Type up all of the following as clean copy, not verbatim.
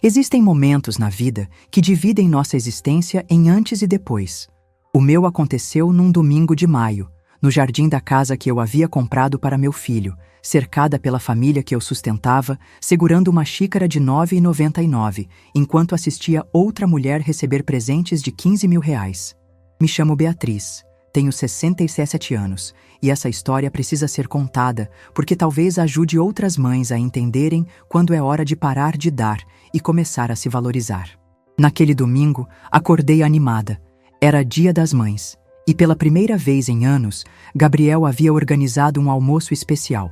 Existem momentos na vida que dividem nossa existência em antes e depois. O meu aconteceu num domingo de maio, no jardim da casa que eu havia comprado para meu filho, cercada pela família que eu sustentava, segurando uma xícara de R$ 9,99, enquanto assistia outra mulher receber presentes de R$ 15.000. Me chamo Beatriz, tenho 67 anos, e essa história precisa ser contada, porque talvez ajude outras mães a entenderem quando é hora de parar de dar e começar a se valorizar. Naquele domingo, acordei animada. Era Dia das Mães, e pela primeira vez em anos, Gabriel havia organizado um almoço especial.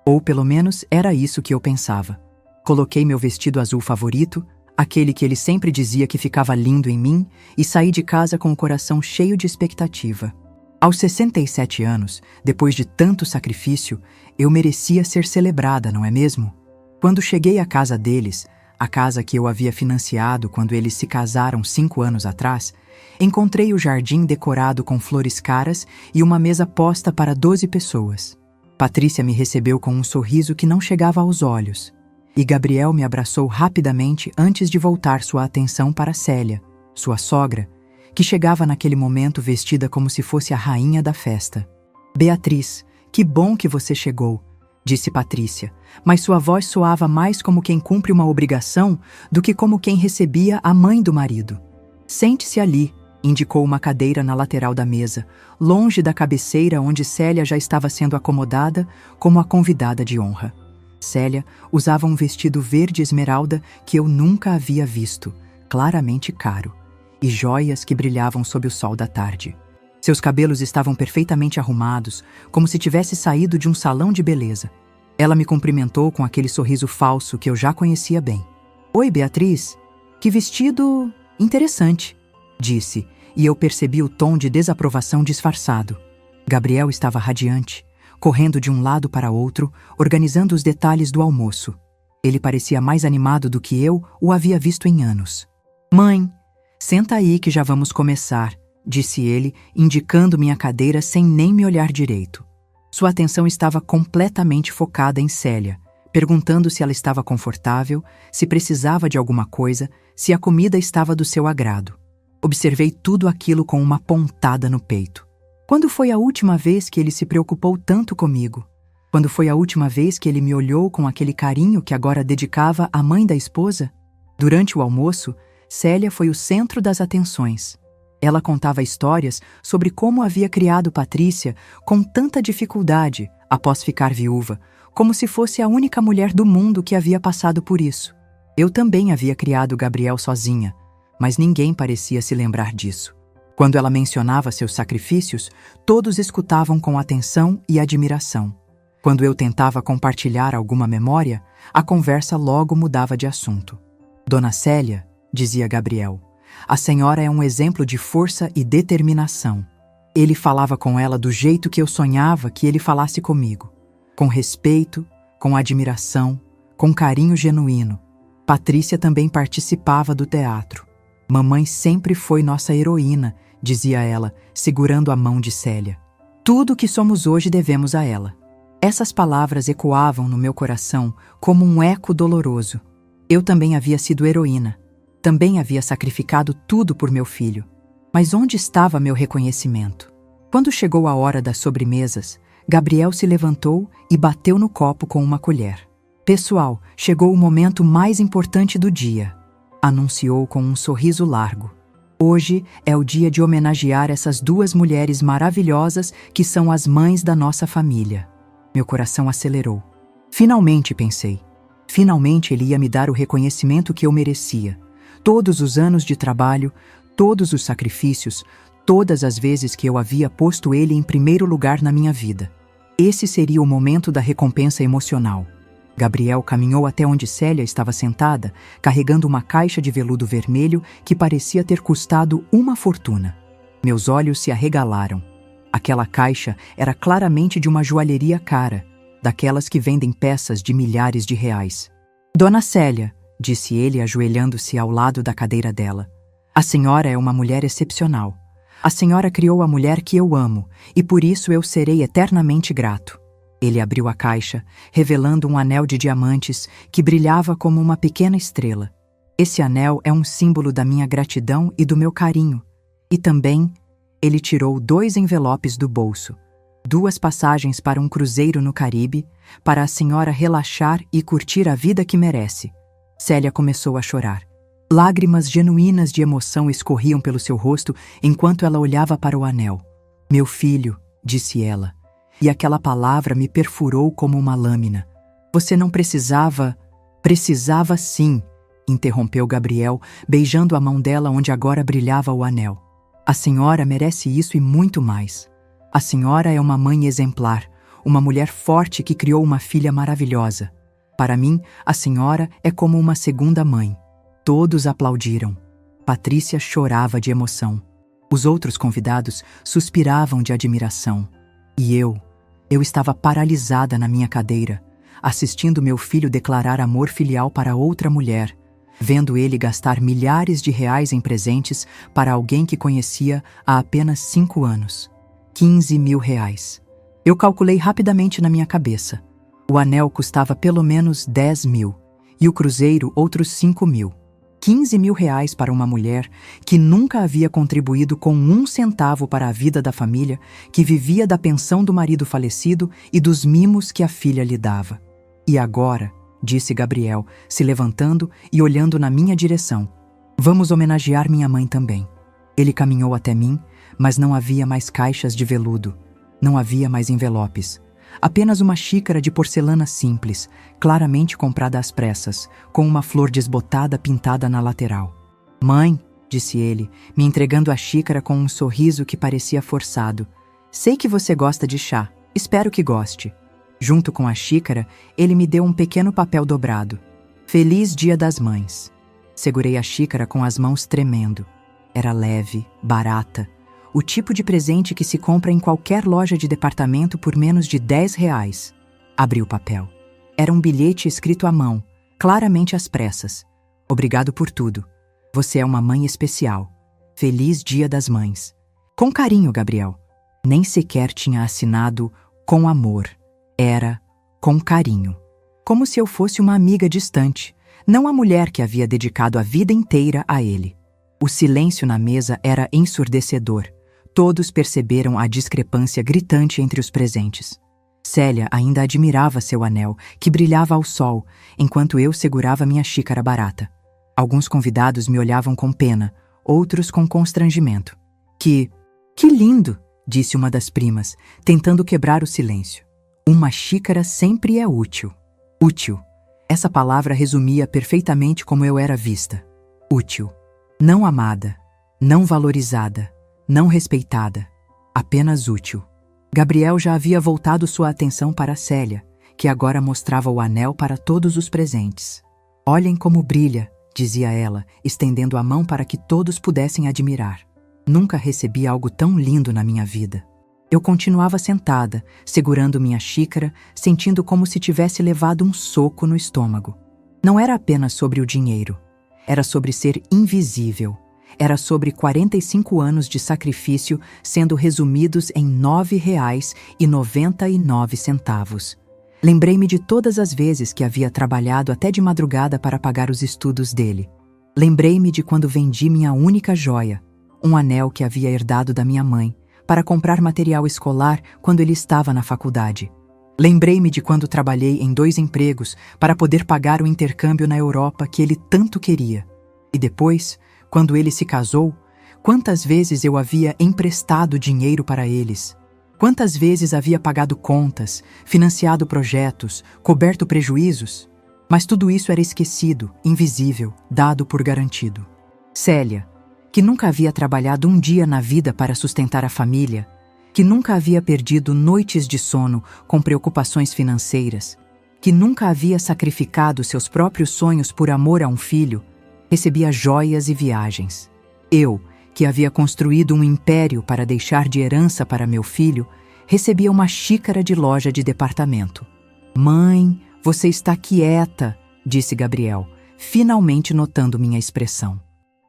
Ou pelo menos era isso que eu pensava. Coloquei meu vestido azul favorito, aquele que ele sempre dizia que ficava lindo em mim, e saí de casa com o coração cheio de expectativa. Aos 67 anos, depois de tanto sacrifício, eu merecia ser celebrada, não é mesmo? Quando cheguei à casa deles, a casa que eu havia financiado quando eles se casaram 5 anos atrás, encontrei o jardim decorado com flores caras e uma mesa posta para 12 pessoas. Patrícia me recebeu com um sorriso que não chegava aos olhos, e Gabriel me abraçou rapidamente antes de voltar sua atenção para Célia, sua sogra, que chegava naquele momento vestida como se fosse a rainha da festa. "Beatriz, que bom que você chegou", disse Patrícia, mas sua voz soava mais como quem cumpre uma obrigação do que como quem recebia a mãe do marido. "Sente-se ali", indicou uma cadeira na lateral da mesa, longe da cabeceira onde Célia já estava sendo acomodada como a convidada de honra. Célia usava um vestido verde esmeralda que eu nunca havia visto, claramente caro, e joias que brilhavam sob o sol da tarde. Seus cabelos estavam perfeitamente arrumados, como se tivesse saído de um salão de beleza. Ela me cumprimentou com aquele sorriso falso que eu já conhecia bem. "Oi, Beatriz. Que vestido interessante", disse, e eu percebi o tom de desaprovação disfarçado. Gabriel estava radiante, correndo de um lado para outro, organizando os detalhes do almoço. Ele parecia mais animado do que eu o havia visto em anos. "Mãe, senta aí que já vamos começar", disse ele, indicando minha cadeira sem nem me olhar direito. Sua atenção estava completamente focada em Célia, perguntando se ela estava confortável, se precisava de alguma coisa, se a comida estava do seu agrado. Observei tudo aquilo com uma pontada no peito. Quando foi a última vez que ele se preocupou tanto comigo? Quando foi a última vez que ele me olhou com aquele carinho que agora dedicava à mãe da esposa? Durante o almoço, Célia foi o centro das atenções. Ela contava histórias sobre como havia criado Patrícia com tanta dificuldade após ficar viúva, como se fosse a única mulher do mundo que havia passado por isso. Eu também havia criado Gabriel sozinha, mas ninguém parecia se lembrar disso. Quando ela mencionava seus sacrifícios, todos escutavam com atenção e admiração. Quando eu tentava compartilhar alguma memória, a conversa logo mudava de assunto. "Dona Célia", dizia Gabriel, "a senhora é um exemplo de força e determinação." Ele falava com ela do jeito que eu sonhava que ele falasse comigo. Com respeito, com admiração, com carinho genuíno. Patrícia também participava do teatro. "Mamãe sempre foi nossa heroína", dizia ela, segurando a mão de Célia. "Tudo o que somos hoje devemos a ela." Essas palavras ecoavam no meu coração como um eco doloroso. Eu também havia sido heroína. Também havia sacrificado tudo por meu filho. Mas onde estava meu reconhecimento? Quando chegou a hora das sobremesas, Gabriel se levantou e bateu no copo com uma colher. "Pessoal, chegou o momento mais importante do dia", anunciou com um sorriso largo. "Hoje é o dia de homenagear essas duas mulheres maravilhosas que são as mães da nossa família." Meu coração acelerou. Finalmente, pensei. Finalmente ele ia me dar o reconhecimento que eu merecia. Todos os anos de trabalho, todos os sacrifícios, todas as vezes que eu havia posto ele em primeiro lugar na minha vida. Esse seria o momento da recompensa emocional. Gabriel caminhou até onde Célia estava sentada, carregando uma caixa de veludo vermelho que parecia ter custado uma fortuna. Meus olhos se arregalaram. Aquela caixa era claramente de uma joalheria cara, daquelas que vendem peças de milhares de reais. "Dona Célia", disse ele, ajoelhando-se ao lado da cadeira dela, "a senhora é uma mulher excepcional. A senhora criou a mulher que eu amo, e por isso eu serei eternamente grato." Ele abriu a caixa, revelando um anel de diamantes que brilhava como uma pequena estrela. Esse anel é um símbolo da minha gratidão e do meu carinho. E também, ele tirou 2 envelopes do bolso. 2 passagens para um cruzeiro no Caribe, para a senhora relaxar e curtir a vida que merece. Célia começou a chorar. Lágrimas genuínas de emoção escorriam pelo seu rosto enquanto ela olhava para o anel. Meu filho, disse ela, e aquela palavra me perfurou como uma lâmina. Você não precisava... Precisava sim, interrompeu Gabriel, beijando a mão dela onde agora brilhava o anel. A senhora merece isso e muito mais. A senhora é uma mãe exemplar, uma mulher forte que criou uma filha maravilhosa. Para mim, a senhora é como uma segunda mãe. Todos aplaudiram. Patrícia chorava de emoção. Os outros convidados suspiravam de admiração. E eu estava paralisada na minha cadeira, assistindo meu filho declarar amor filial para outra mulher, vendo ele gastar milhares de reais em presentes para alguém que conhecia há apenas 5 anos. 15 mil reais. Eu calculei rapidamente na minha cabeça. O anel custava pelo menos 10 mil, e o cruzeiro outros 5 mil. 15 mil reais para uma mulher que nunca havia contribuído com 1 centavo para a vida da família, que vivia da pensão do marido falecido e dos mimos que a filha lhe dava. E agora, disse Gabriel, se levantando e olhando na minha direção, vamos homenagear minha mãe também. Ele caminhou até mim, mas não havia mais caixas de veludo, não havia mais envelopes. Apenas uma xícara de porcelana simples, claramente comprada às pressas, com uma flor desbotada pintada na lateral. Mãe, disse ele, me entregando a xícara com um sorriso que parecia forçado. Sei que você gosta de chá, espero que goste. Junto com a xícara, ele me deu um pequeno papel dobrado. Feliz Dia das Mães. Segurei a xícara com as mãos tremendo. Era leve, barata. O tipo de presente que se compra em qualquer loja de departamento por menos de 10 reais. Abri o papel. Era um bilhete escrito à mão, claramente às pressas. Obrigado por tudo. Você é uma mãe especial. Feliz Dia das Mães. Com carinho, Gabriel. Nem sequer tinha assinado com amor. Era com carinho. Como se eu fosse uma amiga distante, não a mulher que havia dedicado a vida inteira a ele. O silêncio na mesa era ensurdecedor. Todos perceberam a discrepância gritante entre os presentes. Célia ainda admirava seu anel, que brilhava ao sol, enquanto eu segurava minha xícara barata. Alguns convidados me olhavam com pena, outros com constrangimento. Que lindo! Disse uma das primas, tentando quebrar o silêncio. Uma xícara sempre é útil. Útil. Essa palavra resumia perfeitamente como eu era vista. Útil. Não amada, não valorizada, não respeitada, apenas útil. Gabriel já havia voltado sua atenção para Célia, que agora mostrava o anel para todos os presentes. Olhem como brilha, dizia ela, estendendo a mão para que todos pudessem admirar. Nunca recebi algo tão lindo na minha vida. Eu continuava sentada, segurando minha xícara, sentindo como se tivesse levado um soco no estômago. Não era apenas sobre o dinheiro. Era sobre ser invisível. Era sobre 45 anos de sacrifício sendo resumidos em R$ 9,99. Lembrei-me de todas as vezes que havia trabalhado até de madrugada para pagar os estudos dele. Lembrei-me de quando vendi minha única joia, um anel que havia herdado da minha mãe, para comprar material escolar quando ele estava na faculdade. Lembrei-me de quando trabalhei em 2 empregos para poder pagar o intercâmbio na Europa que ele tanto queria. E depois, quando ele se casou, quantas vezes eu havia emprestado dinheiro para eles? Quantas vezes havia pagado contas, financiado projetos, coberto prejuízos? Mas tudo isso era esquecido, invisível, dado por garantido. Célia, que nunca havia trabalhado um dia na vida para sustentar a família, que nunca havia perdido noites de sono com preocupações financeiras, que nunca havia sacrificado seus próprios sonhos por amor a um filho, recebia joias e viagens. Eu, que havia construído um império para deixar de herança para meu filho, recebia uma xícara de loja de departamento. Mãe, você está quieta, disse Gabriel, finalmente notando minha expressão.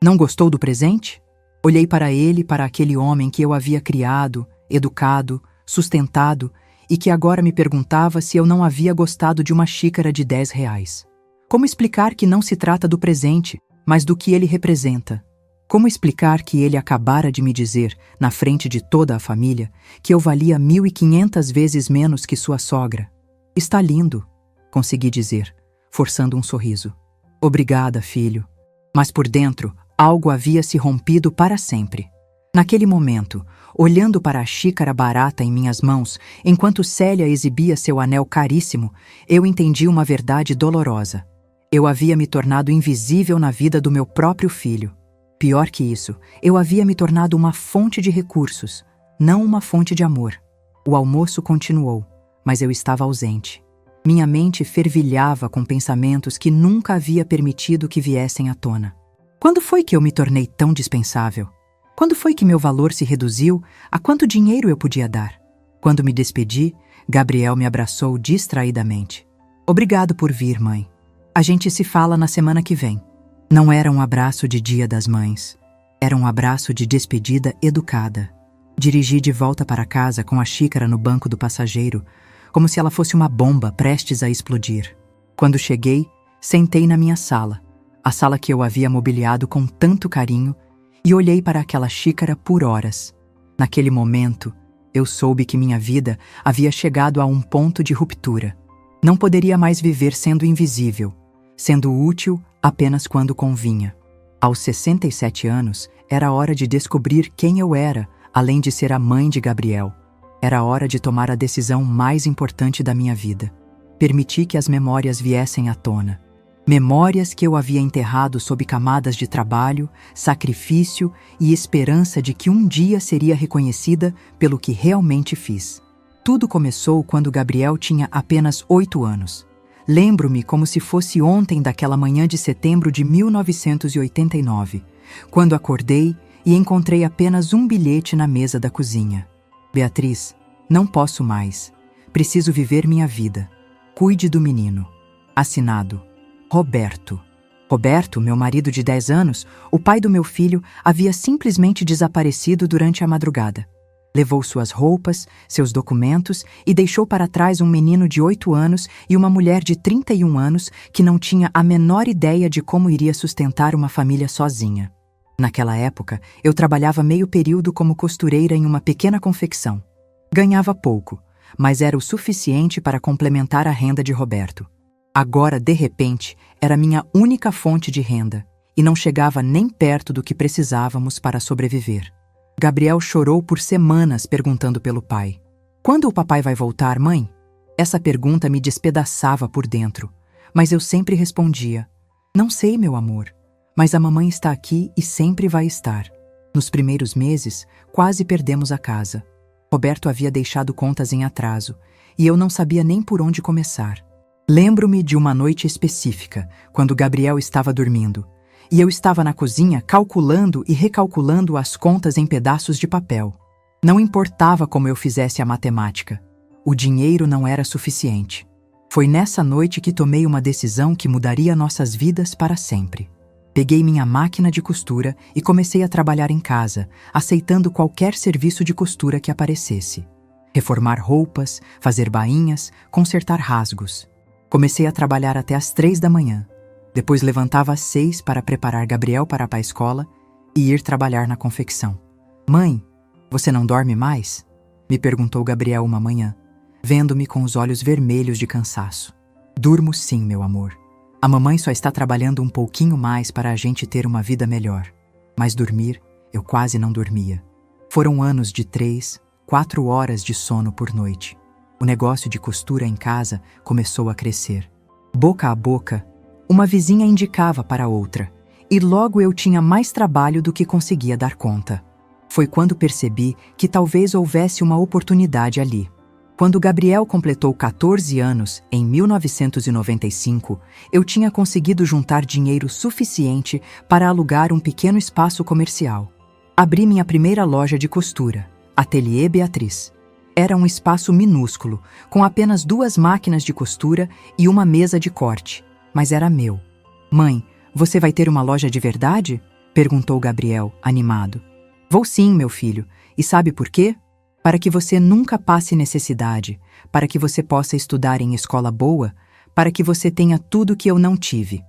Não gostou do presente? Olhei para ele, para aquele homem que eu havia criado, educado, sustentado e que agora me perguntava se eu não havia gostado de uma xícara de 10 reais. Como explicar que não se trata do presente, mas do que ele representa. Como explicar que ele acabara de me dizer, na frente de toda a família, que eu valia 1.500 vezes menos que sua sogra? Está lindo, consegui dizer, forçando um sorriso. Obrigada, filho. Mas por dentro, algo havia se rompido para sempre. Naquele momento, olhando para a xícara barata em minhas mãos, enquanto Célia exibia seu anel caríssimo, eu entendi uma verdade dolorosa. Eu havia me tornado invisível na vida do meu próprio filho. Pior que isso, eu havia me tornado uma fonte de recursos, não uma fonte de amor. O almoço continuou, mas eu estava ausente. Minha mente fervilhava com pensamentos que nunca havia permitido que viessem à tona. Quando foi que eu me tornei tão dispensável? Quando foi que meu valor se reduziu a quanto dinheiro eu podia dar? Quando me despedi, Gabriel me abraçou distraidamente. Obrigado por vir, mãe. A gente se fala na semana que vem. Não era um abraço de Dia das Mães. Era um abraço de despedida educada. Dirigi de volta para casa com a xícara no banco do passageiro, como se ela fosse uma bomba prestes a explodir. Quando cheguei, sentei na minha sala, a sala que eu havia mobiliado com tanto carinho, e olhei para aquela xícara por horas. Naquele momento, eu soube que minha vida havia chegado a um ponto de ruptura. Não poderia mais viver sendo invisível, sendo útil apenas quando convinha. Aos 67 anos, era hora de descobrir quem eu era, além de ser a mãe de Gabriel. Era hora de tomar a decisão mais importante da minha vida. Permiti que as memórias viessem à tona. Memórias que eu havia enterrado sob camadas de trabalho, sacrifício e esperança de que um dia seria reconhecida pelo que realmente fiz. Tudo começou quando Gabriel tinha apenas 8 anos. Lembro-me como se fosse ontem daquela manhã de setembro de 1989, quando acordei e encontrei apenas um bilhete na mesa da cozinha. Beatriz, não posso mais. Preciso viver minha vida. Cuide do menino. Assinado, Roberto. Roberto, meu marido de 10 anos, o pai do meu filho, havia simplesmente desaparecido durante a madrugada. Levou suas roupas, seus documentos e deixou para trás um menino de 8 anos e uma mulher de 31 anos que não tinha a menor ideia de como iria sustentar uma família sozinha. Naquela época, eu trabalhava meio período como costureira em uma pequena confecção. Ganhava pouco, mas era o suficiente para complementar a renda de Roberto. Agora, de repente, era minha única fonte de renda e não chegava nem perto do que precisávamos para sobreviver. Gabriel chorou por semanas perguntando pelo pai. Quando o papai vai voltar, mãe? Essa pergunta me despedaçava por dentro, mas eu sempre respondia: não sei, meu amor, mas a mamãe está aqui e sempre vai estar. Nos primeiros meses, quase perdemos a casa. Roberto havia deixado contas em atraso e eu não sabia nem por onde começar. Lembro-me de uma noite específica, quando Gabriel estava dormindo, e eu estava na cozinha calculando e recalculando as contas em pedaços de papel. Não importava como eu fizesse a matemática. O dinheiro não era suficiente. Foi nessa noite que tomei uma decisão que mudaria nossas vidas para sempre. Peguei minha máquina de costura e comecei a trabalhar em casa, aceitando qualquer serviço de costura que aparecesse. Reformar roupas, fazer bainhas, consertar rasgos. Comecei a trabalhar até às 3 da manhã. Depois levantava às 6 para preparar Gabriel para a escola e ir trabalhar na confecção. Mãe, você não dorme mais? Me perguntou Gabriel uma manhã, vendo-me com os olhos vermelhos de cansaço. Durmo sim, meu amor. A mamãe só está trabalhando um pouquinho mais para a gente ter uma vida melhor. Mas dormir, eu quase não dormia. Foram anos de 3, 4 horas de sono por noite. O negócio de costura em casa começou a crescer. Boca a boca, uma vizinha indicava para outra, e logo eu tinha mais trabalho do que conseguia dar conta. Foi quando percebi que talvez houvesse uma oportunidade ali. Quando Gabriel completou 14 anos, em 1995, eu tinha conseguido juntar dinheiro suficiente para alugar um pequeno espaço comercial. Abri minha primeira loja de costura, Ateliê Beatriz. Era um espaço minúsculo, com apenas 2 máquinas de costura e uma mesa de corte, mas era meu. Mãe, você vai ter uma loja de verdade? Perguntou Gabriel, animado. Vou sim, meu filho. E sabe por quê? Para que você nunca passe necessidade, para que você possa estudar em escola boa, para que você tenha tudo que eu não tive.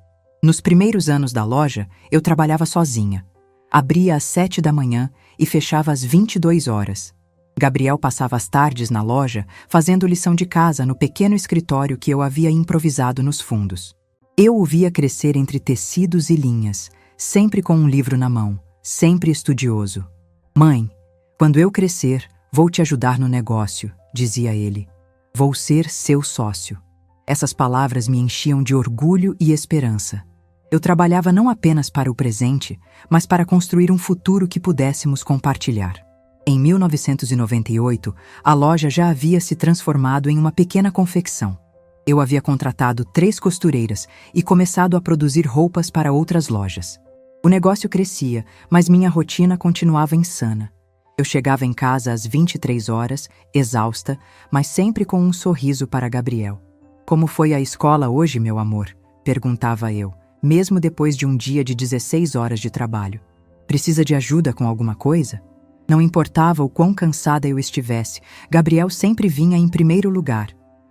Nos primeiros anos da loja, eu trabalhava sozinha. Abria às 7 da manhã e fechava às 22 horas. Gabriel passava as tardes na loja, fazendo lição de casa no pequeno escritório que eu havia improvisado nos fundos. Eu o via crescer entre tecidos e linhas, sempre com um livro na mão, sempre estudioso. "Mãe, quando eu crescer, vou te ajudar no negócio", dizia ele. "Vou ser seu sócio." Essas palavras me enchiam de orgulho e esperança. Eu trabalhava não apenas para o presente, mas para construir um futuro que pudéssemos compartilhar. Em 1998, a loja já havia se transformado em uma pequena confecção. Eu havia contratado 3 costureiras e começado a produzir roupas para outras lojas. O negócio crescia, mas minha rotina continuava insana. Eu chegava em casa às 23 horas, exausta, mas sempre com um sorriso para Gabriel. "Como foi a escola hoje, meu amor?", perguntava eu, mesmo depois de um dia de 16 horas de trabalho. "Precisa de ajuda com alguma coisa?" Não importava o quão cansada eu estivesse, Gabriel sempre vinha em primeiro lugar.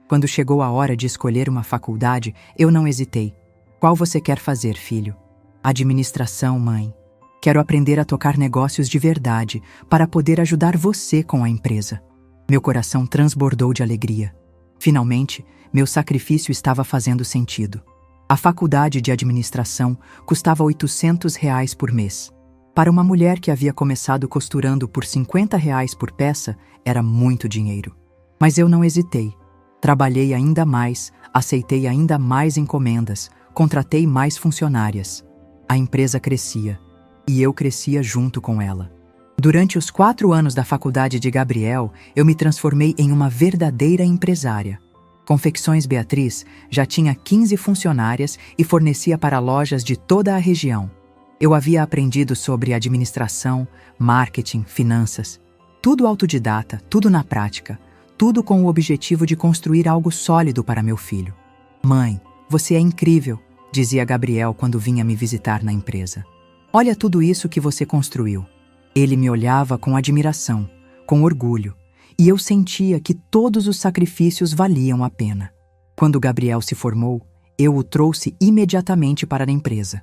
Quando chegou a hora de escolher uma faculdade, eu não hesitei. "Qual você quer fazer, filho?" "Administração, mãe. Quero aprender a tocar negócios de verdade, para poder ajudar você com a empresa." Meu coração transbordou de alegria. Finalmente, meu sacrifício estava fazendo sentido. A faculdade de administração custava R$ 800 por mês. Para uma mulher que havia começado costurando por R$ 50 por peça, era muito dinheiro. Mas eu não hesitei. Trabalhei ainda mais, aceitei ainda mais encomendas, contratei mais funcionárias. A empresa crescia, e eu crescia junto com ela. Durante os 4 anos da faculdade de Gabriel, eu me transformei em uma verdadeira empresária. Confecções Beatriz já tinha 15 funcionárias e fornecia para lojas de toda a região. Eu havia aprendido sobre administração, marketing, finanças. Tudo autodidata, tudo na prática, tudo com o objetivo de construir algo sólido para meu filho. "Mãe, você é incrível", dizia Gabriel quando vinha me visitar na empresa. "Olha tudo isso que você construiu." Ele me olhava com admiração, com orgulho, e eu sentia que todos os sacrifícios valiam a pena. Quando Gabriel se formou, eu o trouxe imediatamente para a empresa.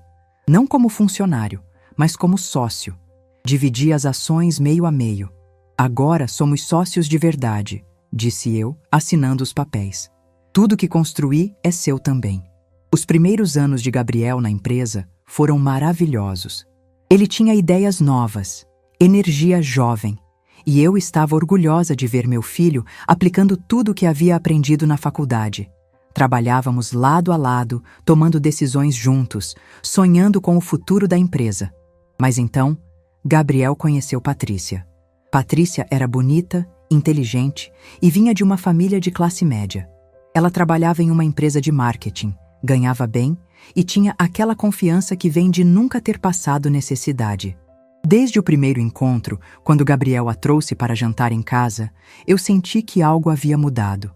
Não como funcionário, mas como sócio. Dividi as ações meio a meio. "Agora somos sócios de verdade", disse eu, assinando os papéis. "Tudo que construí é seu também." Os primeiros anos de Gabriel na empresa foram maravilhosos. Ele tinha ideias novas, energia jovem, e eu estava orgulhosa de ver meu filho aplicando tudo o que havia aprendido na faculdade. Trabalhávamos lado a lado, tomando decisões juntos, sonhando com o futuro da empresa. Mas então, Gabriel conheceu Patrícia. Patrícia era bonita, inteligente e vinha de uma família de classe média. Ela trabalhava em uma empresa de marketing, ganhava bem e tinha aquela confiança que vem de nunca ter passado necessidade. Desde o primeiro encontro, quando Gabriel a trouxe para jantar em casa, eu senti que algo havia mudado.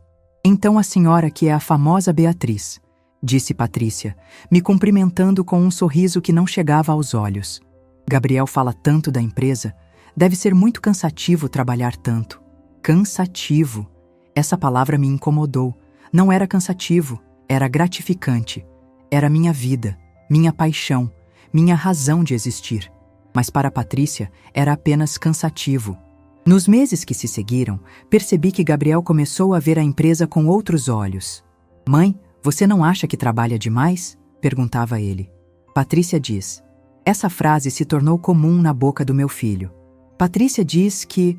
"Então a senhora que é a famosa Beatriz", disse Patrícia, me cumprimentando com um sorriso que não chegava aos olhos. "Gabriel fala tanto da empresa, deve ser muito cansativo trabalhar tanto." Cansativo. Essa palavra me incomodou. Não era cansativo, era gratificante. Era minha vida, minha paixão, minha razão de existir. Mas para Patrícia era apenas cansativo. Nos meses que se seguiram, percebi que Gabriel começou a ver a empresa com outros olhos. "Mãe, você não acha que trabalha demais?", perguntava ele. Patrícia diz. Essa frase se tornou comum na boca do meu filho. Patrícia diz que...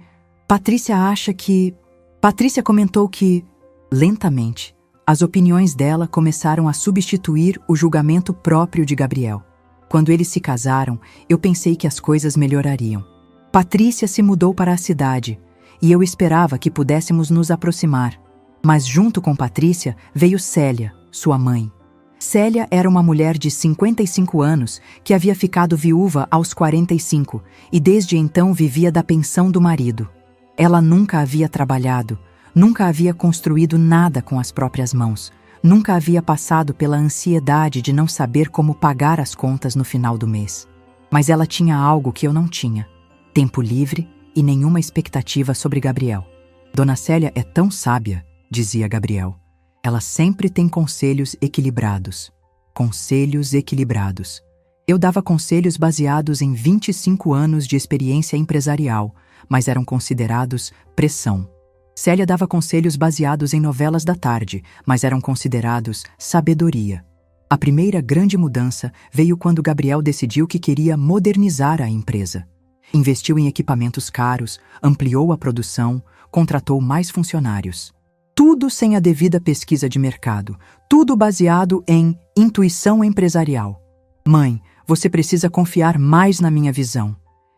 Patrícia acha que... Patrícia comentou que... Lentamente, as opiniões dela começaram a substituir o julgamento próprio de Gabriel. Quando eles se casaram, eu pensei que as coisas melhorariam. Patrícia se mudou para a cidade, e eu esperava que pudéssemos nos aproximar. Mas junto com Patrícia veio Célia, sua mãe. Célia era uma mulher de 55 anos que havia ficado viúva aos 45 e desde então vivia da pensão do marido. Ela nunca havia trabalhado, nunca havia construído nada com as próprias mãos, nunca havia passado pela ansiedade de não saber como pagar as contas no final do mês. Mas ela tinha algo que eu não tinha: tempo livre e nenhuma expectativa sobre Gabriel. Dona Célia é tão sábia, dizia Gabriel. Ela sempre tem conselhos equilibrados. Conselhos equilibrados. Eu dava conselhos baseados em 25 anos de experiência empresarial, mas eram considerados pressão. Célia dava conselhos baseados em novelas da tarde, mas eram considerados sabedoria. A primeira grande mudança veio quando Gabriel decidiu que queria modernizar a empresa. Investiu em equipamentos caros, ampliou a produção, contratou mais funcionários. Tudo sem a devida pesquisa de mercado, tudo baseado em intuição empresarial. Mãe, você precisa confiar mais na minha visão,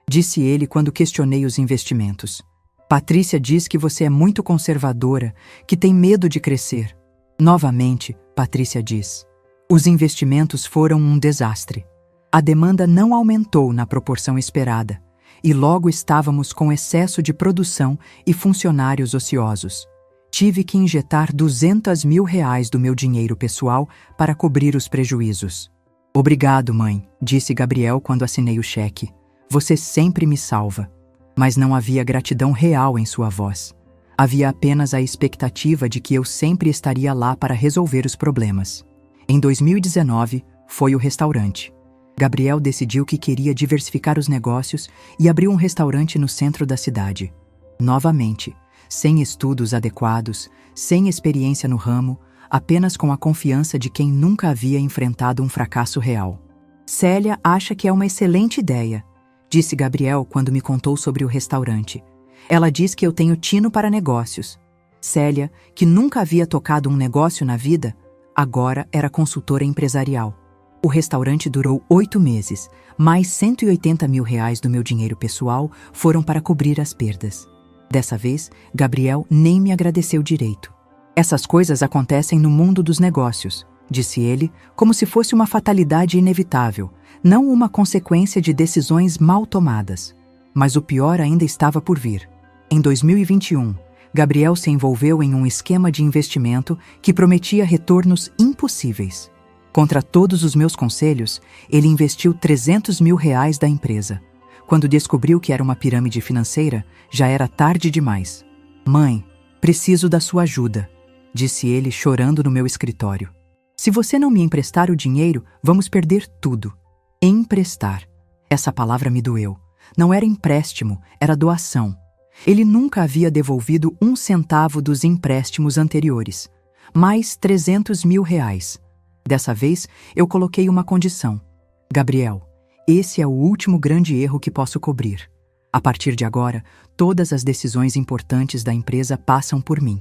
disse ele quando questionei os investimentos. Patrícia diz que você é muito conservadora, que tem medo de crescer. Novamente, Patrícia diz. Os investimentos foram um desastre. A demanda não aumentou na proporção esperada, e logo estávamos com excesso de produção e funcionários ociosos. Tive que injetar R$200 mil do meu dinheiro pessoal para cobrir os prejuízos. Obrigado, mãe, disse Gabriel quando assinei o cheque. Você sempre me salva. Mas não havia gratidão real em sua voz. Havia apenas a expectativa de que eu sempre estaria lá para resolver os problemas. Em 2019, foi o restaurante. Gabriel decidiu que queria diversificar os negócios e abriu um restaurante no centro da cidade. Novamente, sem estudos adequados, sem experiência no ramo, apenas com a confiança de quem nunca havia enfrentado um fracasso real. Célia acha que é uma excelente ideia, disse Gabriel quando me contou sobre o restaurante. Ela diz que eu tenho tino para negócios. Célia, que nunca havia tocado um negócio na vida, agora era consultora empresarial. O restaurante durou 8 meses, mais R$180 mil do meu dinheiro pessoal foram para cobrir as perdas. Dessa vez, Gabriel nem me agradeceu direito. Essas coisas acontecem no mundo dos negócios, disse ele, como se fosse uma fatalidade inevitável, não uma consequência de decisões mal tomadas. Mas o pior ainda estava por vir. Em 2021, Gabriel se envolveu em um esquema de investimento que prometia retornos impossíveis. Contra todos os meus conselhos, ele investiu R$300 mil da empresa. Quando descobriu que era uma pirâmide financeira, já era tarde demais. Mãe, preciso da sua ajuda, disse ele chorando no meu escritório. Se você não me emprestar o dinheiro, vamos perder tudo. Emprestar. Essa palavra me doeu. Não era empréstimo, era doação. Ele nunca havia devolvido 1 centavo dos empréstimos anteriores. Mais R$300 mil. Dessa vez, eu coloquei uma condição. Gabriel, esse é o último grande erro que posso cobrir. A partir de agora, todas as decisões importantes da empresa passam por mim.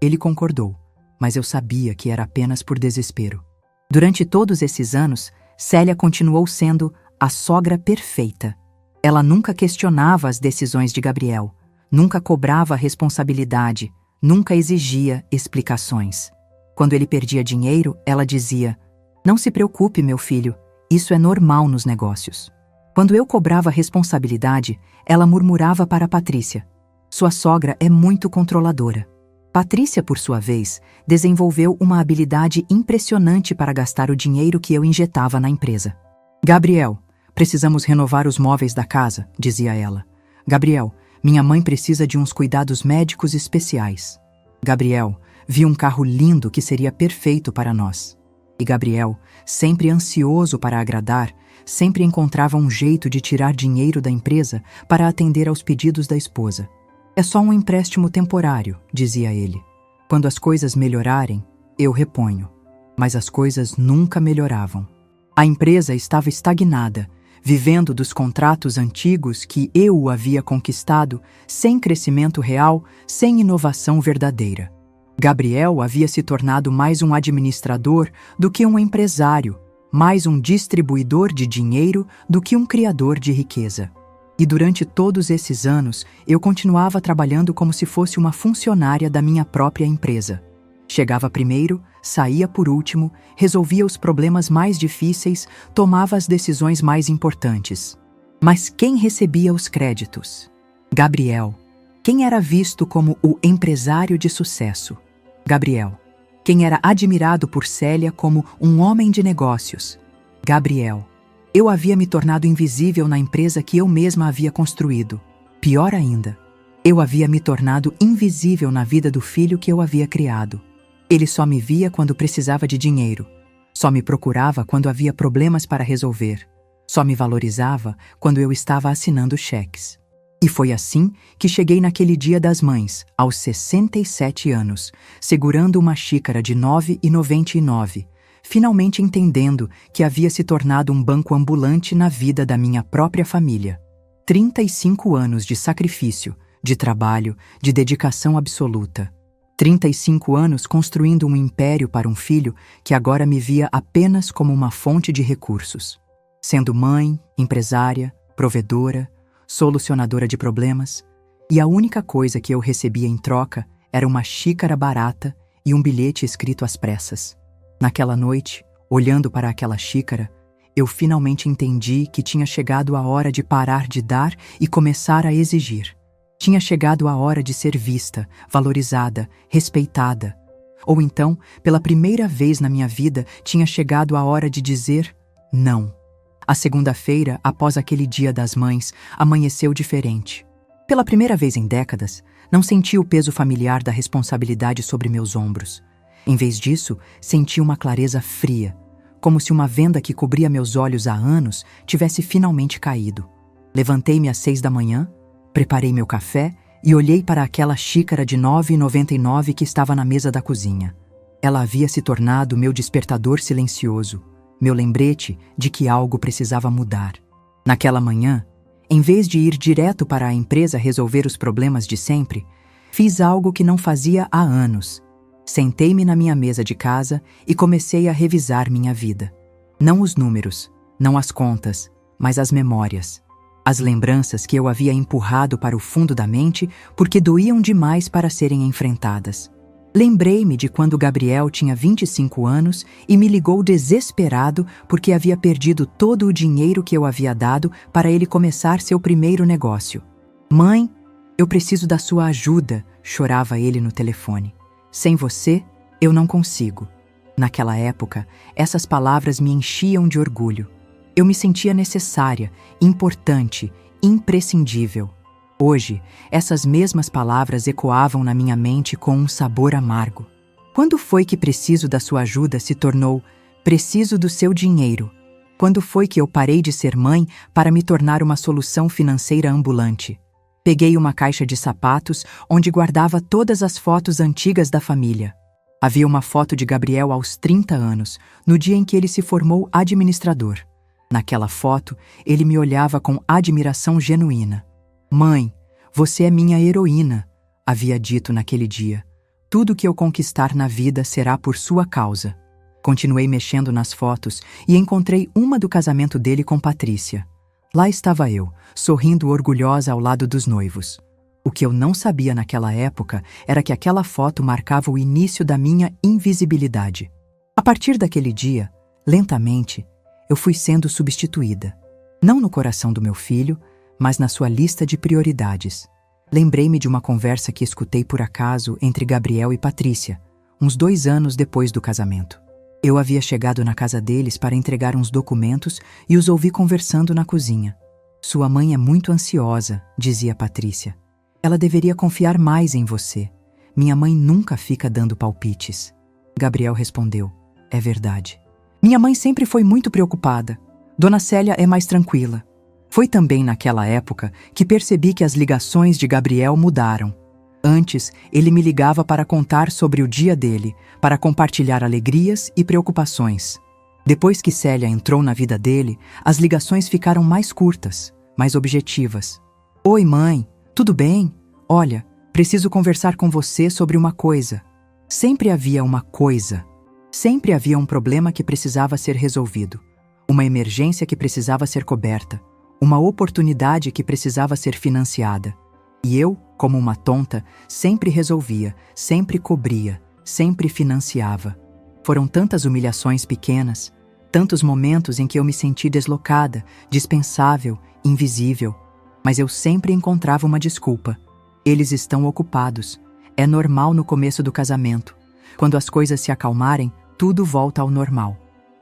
Ele concordou, mas eu sabia que era apenas por desespero. Durante todos esses anos, Célia continuou sendo a sogra perfeita. Ela nunca questionava as decisões de Gabriel, nunca cobrava responsabilidade, nunca exigia explicações. Quando ele perdia dinheiro, ela dizia: "Não se preocupe, meu filho, isso é normal nos negócios." Quando eu cobrava responsabilidade, ela murmurava para Patrícia: "Sua sogra é muito controladora." Patrícia, por sua vez, desenvolveu uma habilidade impressionante para gastar o dinheiro que eu injetava na empresa. "Gabriel, precisamos renovar os móveis da casa", dizia ela. "Gabriel, minha mãe precisa de uns cuidados médicos especiais." Gabriel, vi um carro lindo que seria perfeito para nós. E Gabriel, sempre ansioso para agradar, sempre encontrava um jeito de tirar dinheiro da empresa para atender aos pedidos da esposa. "É só um empréstimo temporário", dizia ele. "Quando as coisas melhorarem, eu reponho." Mas as coisas nunca melhoravam. A empresa estava estagnada, vivendo dos contratos antigos que eu havia conquistado, sem crescimento real, sem inovação verdadeira. Gabriel havia se tornado mais um administrador do que um empresário, mais um distribuidor de dinheiro do que um criador de riqueza. E durante todos esses anos, eu continuava trabalhando como se fosse uma funcionária da minha própria empresa. Chegava primeiro, saía por último, resolvia os problemas mais difíceis, tomava as decisões mais importantes. Mas quem recebia os créditos? Gabriel. Quem era visto como o empresário de sucesso? Gabriel. Quem era admirado por Célia como um homem de negócios? Gabriel. Eu havia me tornado invisível na empresa que eu mesma havia construído. Pior ainda, eu havia me tornado invisível na vida do filho que eu havia criado. Ele só me via quando precisava de dinheiro. Só me procurava quando havia problemas para resolver. Só me valorizava quando eu estava assinando cheques. E foi assim que cheguei naquele Dia das Mães, aos 67 anos, segurando uma xícara de R$ 9,99, finalmente entendendo que havia se tornado um banco ambulante na vida da minha própria família. 35 anos de sacrifício, de trabalho, de dedicação absoluta. 35 anos construindo um império para um filho que agora me via apenas como uma fonte de recursos. Sendo mãe, empresária, provedora, solucionadora de problemas, e a única coisa que eu recebia em troca era uma xícara barata e um bilhete escrito às pressas. Naquela noite, olhando para aquela xícara, eu finalmente entendi que tinha chegado a hora de parar de dar e começar a exigir. Tinha chegado a hora de ser vista, valorizada, respeitada. Ou então, pela primeira vez na minha vida, tinha chegado a hora de dizer não. A segunda-feira, após aquele Dia das Mães, amanheceu diferente. Pela primeira vez em décadas, não senti o peso familiar da responsabilidade sobre meus ombros. Em vez disso, senti uma clareza fria, como se uma venda que cobria meus olhos há anos tivesse finalmente caído. Levantei-me às 6 da manhã, preparei meu café e olhei para aquela xícara de R$ 9,99 que estava na mesa da cozinha. Ela havia se tornado meu despertador silencioso, meu lembrete de que algo precisava mudar. Naquela manhã, em vez de ir direto para a empresa resolver os problemas de sempre, fiz algo que não fazia há anos. Sentei-me na minha mesa de casa e comecei a revisar minha vida. Não os números, não as contas, mas as memórias. As lembranças que eu havia empurrado para o fundo da mente porque doíam demais para serem enfrentadas. Lembrei-me de quando Gabriel tinha 25 anos e me ligou desesperado porque havia perdido todo o dinheiro que eu havia dado para ele começar seu primeiro negócio. "Mãe, eu preciso da sua ajuda", chorava ele no telefone. "Sem você, eu não consigo." Naquela época, essas palavras me enchiam de orgulho. Eu me sentia necessária, importante, imprescindível. Hoje, essas mesmas palavras ecoavam na minha mente com um sabor amargo. Quando foi que preciso da sua ajuda se tornou preciso do seu dinheiro? Quando foi que eu parei de ser mãe para me tornar uma solução financeira ambulante? Peguei uma caixa de sapatos onde guardava todas as fotos antigas da família. Havia uma foto de Gabriel aos 30 anos, no dia em que ele se formou administrador. Naquela foto, ele me olhava com admiração genuína. "Mãe, você é minha heroína", havia dito naquele dia. "Tudo que eu conquistar na vida será por sua causa." Continuei mexendo nas fotos e encontrei uma do casamento dele com Patrícia. Lá estava eu, sorrindo orgulhosa ao lado dos noivos. O que eu não sabia naquela época era que aquela foto marcava o início da minha invisibilidade. A partir daquele dia, lentamente, eu fui sendo substituída. Não no coração do meu filho, mas na sua lista de prioridades. Lembrei-me de uma conversa que escutei por acaso entre Gabriel e Patrícia, uns 2 anos depois do casamento. Eu havia chegado na casa deles para entregar uns documentos e os ouvi conversando na cozinha. "Sua mãe é muito ansiosa", dizia Patrícia. "Ela deveria confiar mais em você. Minha mãe nunca fica dando palpites." Gabriel respondeu: "É verdade. Minha mãe sempre foi muito preocupada. Dona Célia é mais tranquila." Foi também naquela época que percebi que as ligações de Gabriel mudaram. Antes, ele me ligava para contar sobre o dia dele, para compartilhar alegrias e preocupações. Depois que Célia entrou na vida dele, as ligações ficaram mais curtas, mais objetivas. "Oi, mãe, tudo bem? Olha, preciso conversar com você sobre uma coisa." Sempre havia uma coisa. Sempre havia um problema que precisava ser resolvido, uma emergência que precisava ser coberta, uma oportunidade que precisava ser financiada. E eu, como uma tonta, sempre resolvia, sempre cobria, sempre financiava. Foram tantas humilhações pequenas, tantos momentos em que eu me senti deslocada, dispensável, invisível. Mas eu sempre encontrava uma desculpa. "Eles estão ocupados. É normal no começo do casamento. Quando as coisas se acalmarem, tudo volta ao normal."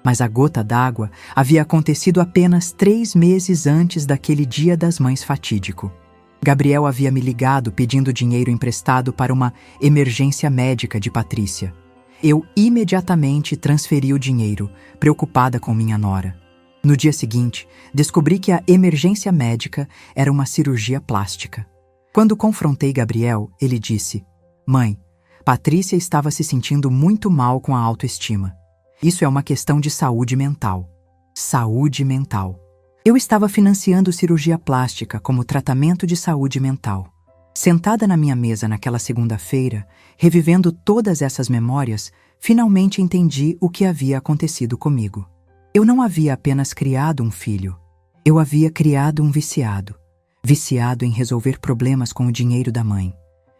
Mas a gota d'água havia acontecido apenas 3 meses antes daquele Dia das Mães fatídico. Gabriel havia me ligado pedindo dinheiro emprestado para uma emergência médica de Patrícia. Eu imediatamente transferi o dinheiro, preocupada com minha nora. No dia seguinte, descobri que a emergência médica era uma cirurgia plástica. Quando confrontei Gabriel, ele disse: "Mãe, Patrícia estava se sentindo muito mal com a autoestima. Isso é uma questão de saúde mental." Saúde mental. Eu estava financiando cirurgia plástica como tratamento de saúde mental. Sentada na minha mesa naquela segunda-feira, revivendo todas essas memórias, finalmente entendi o que havia acontecido comigo. Eu não havia apenas criado um filho. Eu havia criado um viciado. Viciado em resolver problemas com o dinheiro da mãe.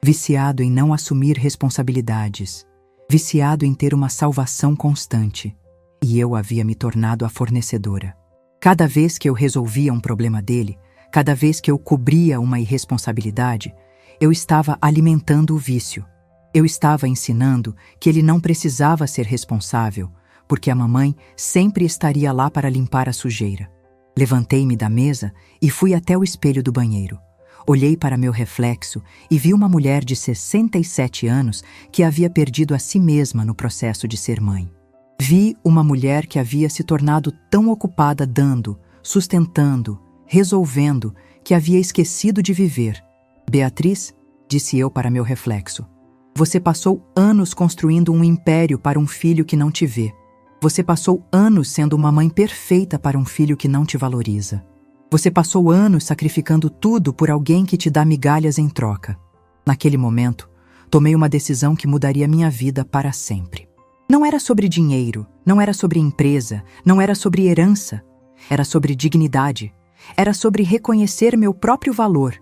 Viciado em não assumir responsabilidades. Viciado em ter uma salvação constante. E eu havia me tornado a fornecedora. Cada vez que eu resolvia um problema dele, cada vez que eu cobria uma irresponsabilidade, eu estava alimentando o vício. Eu estava ensinando que ele não precisava ser responsável, porque a mamãe sempre estaria lá para limpar a sujeira. Levantei-me da mesa e fui até o espelho do banheiro. Olhei para meu reflexo e vi uma mulher de 67 anos que havia perdido a si mesma no processo de ser mãe. Vi uma mulher que havia se tornado tão ocupada dando, sustentando, resolvendo, que havia esquecido de viver. "Beatriz", disse eu para meu reflexo, "você passou anos construindo um império para um filho que não te vê. Você passou anos sendo uma mãe perfeita para um filho que não te valoriza. Você passou anos sacrificando tudo por alguém que te dá migalhas em troca." Naquele momento, tomei uma decisão que mudaria minha vida para sempre. Não era sobre dinheiro, não era sobre empresa, não era sobre herança. Era sobre dignidade. Era sobre reconhecer meu próprio valor.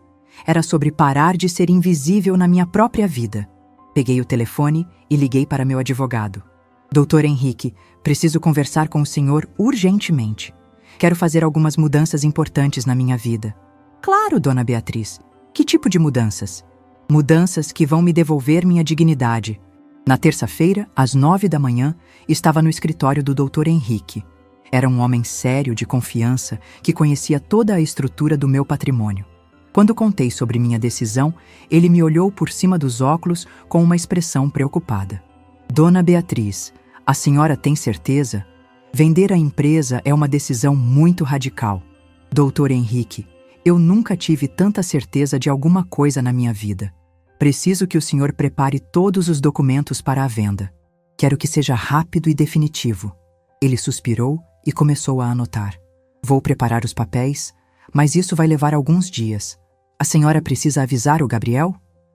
Era sobre parar de ser invisível na minha própria vida. Peguei o telefone e liguei para meu advogado. "Doutor Henrique, preciso conversar com o senhor urgentemente. Quero fazer algumas mudanças importantes na minha vida." "Claro, dona Beatriz. Que tipo de mudanças?" "Mudanças que vão me devolver minha dignidade." Na terça-feira, às 9 da manhã, estava no escritório do Dr. Henrique. Era um homem sério, de confiança, que conhecia toda a estrutura do meu patrimônio. Quando contei sobre minha decisão, ele me olhou por cima dos óculos com uma expressão preocupada. "Dona Beatriz, a senhora tem certeza? Vender a empresa é uma decisão muito radical." "Dr. Henrique, eu nunca tive tanta certeza de alguma coisa na minha vida. Preciso que o senhor prepare todos os documentos para a venda. Quero que seja rápido e definitivo." Ele suspirou e começou a anotar. "Vou preparar os papéis, mas isso vai levar alguns dias. A senhora precisa avisar o Gabriel?"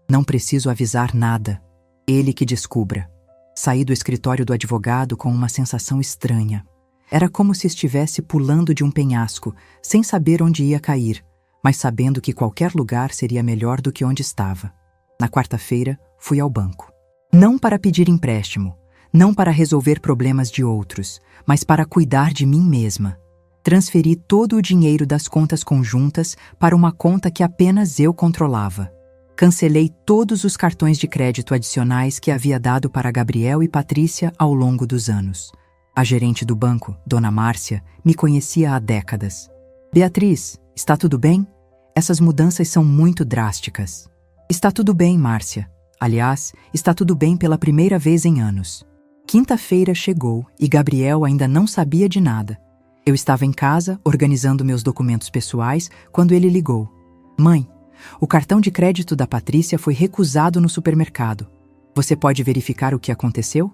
"Não preciso avisar nada. Ele que descubra." Saí do escritório do advogado com uma sensação estranha. Era como se estivesse pulando de um penhasco, sem saber onde ia cair, mas sabendo que qualquer lugar seria melhor do que onde estava. Na quarta-feira, fui ao banco. Não para pedir empréstimo, não para resolver problemas de outros, mas para cuidar de mim mesma. Transferi todo o dinheiro das contas conjuntas para uma conta que apenas eu controlava. Cancelei todos os cartões de crédito adicionais que havia dado para Gabriel e Patrícia ao longo dos anos. A gerente do banco, Dona Márcia, me conhecia há décadas. "Beatriz, está tudo bem? Essas mudanças são muito drásticas." "Está tudo bem, Márcia. Aliás, está tudo bem pela primeira vez em anos." Quinta-feira chegou e Gabriel ainda não sabia de nada. Eu estava em casa, organizando meus documentos pessoais, quando ele ligou. "Mãe, o cartão de crédito da Patrícia foi recusado no supermercado. Você pode verificar o que aconteceu?"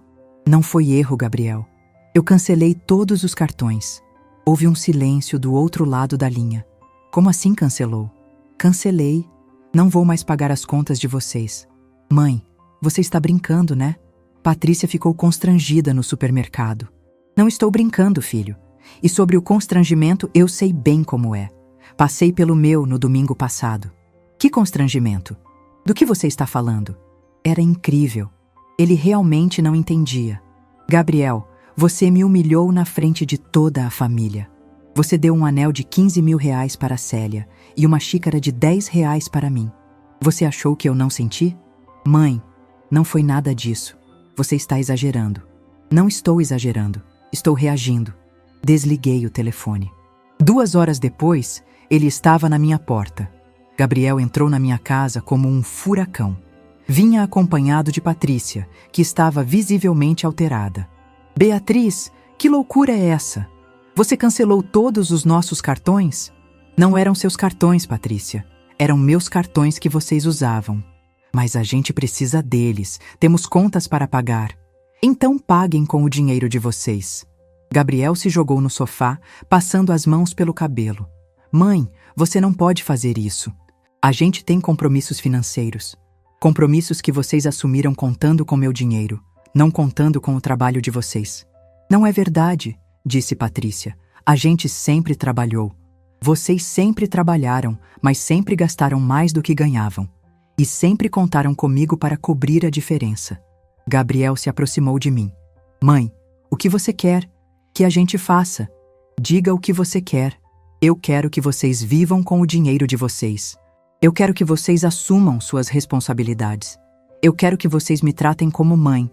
"Não foi erro, Gabriel. Eu cancelei todos os cartões." Houve um silêncio do outro lado da linha. "Como assim cancelou?" "Cancelei. Não vou mais pagar as contas de vocês." "Mãe, você está brincando, né?" Patrícia ficou constrangida no supermercado. "Não estou brincando, filho. E sobre o constrangimento, eu sei bem como é. Passei pelo meu no domingo passado." "Que constrangimento? Do que você está falando?" Era incrível. Ele realmente não entendia. "Gabriel, você me humilhou na frente de toda a família. Você deu um anel de 15 mil reais para a Célia e uma xícara de 10 reais para mim. Você achou que eu não senti?" "Mãe, não foi nada disso. Você está exagerando." "Não estou exagerando. Estou reagindo." Desliguei o telefone. 2 horas depois, ele estava na minha porta. Gabriel entrou na minha casa como um furacão. Vinha acompanhado de Patrícia, que estava visivelmente alterada. Beatriz, que loucura é essa? Você cancelou todos os nossos cartões? Não eram seus cartões, Patrícia. Eram meus cartões que vocês usavam. Mas a gente precisa deles. Temos contas para pagar. Então paguem com o dinheiro de vocês. Gabriel se jogou no sofá, passando as mãos pelo cabelo. Mãe, você não pode fazer isso. A gente tem compromissos financeiros. Compromissos que vocês assumiram contando com meu dinheiro, não contando com o trabalho de vocês. Não é verdade, disse Patrícia. A gente sempre trabalhou. Vocês sempre trabalharam, mas sempre gastaram mais do que ganhavam. E sempre contaram comigo para cobrir a diferença. Gabriel se aproximou de mim. Mãe, o que você quer? Que a gente faça. Diga o que você quer. Eu quero que vocês vivam com o dinheiro de vocês. Eu quero que vocês assumam suas responsabilidades. Eu quero que vocês me tratem como mãe,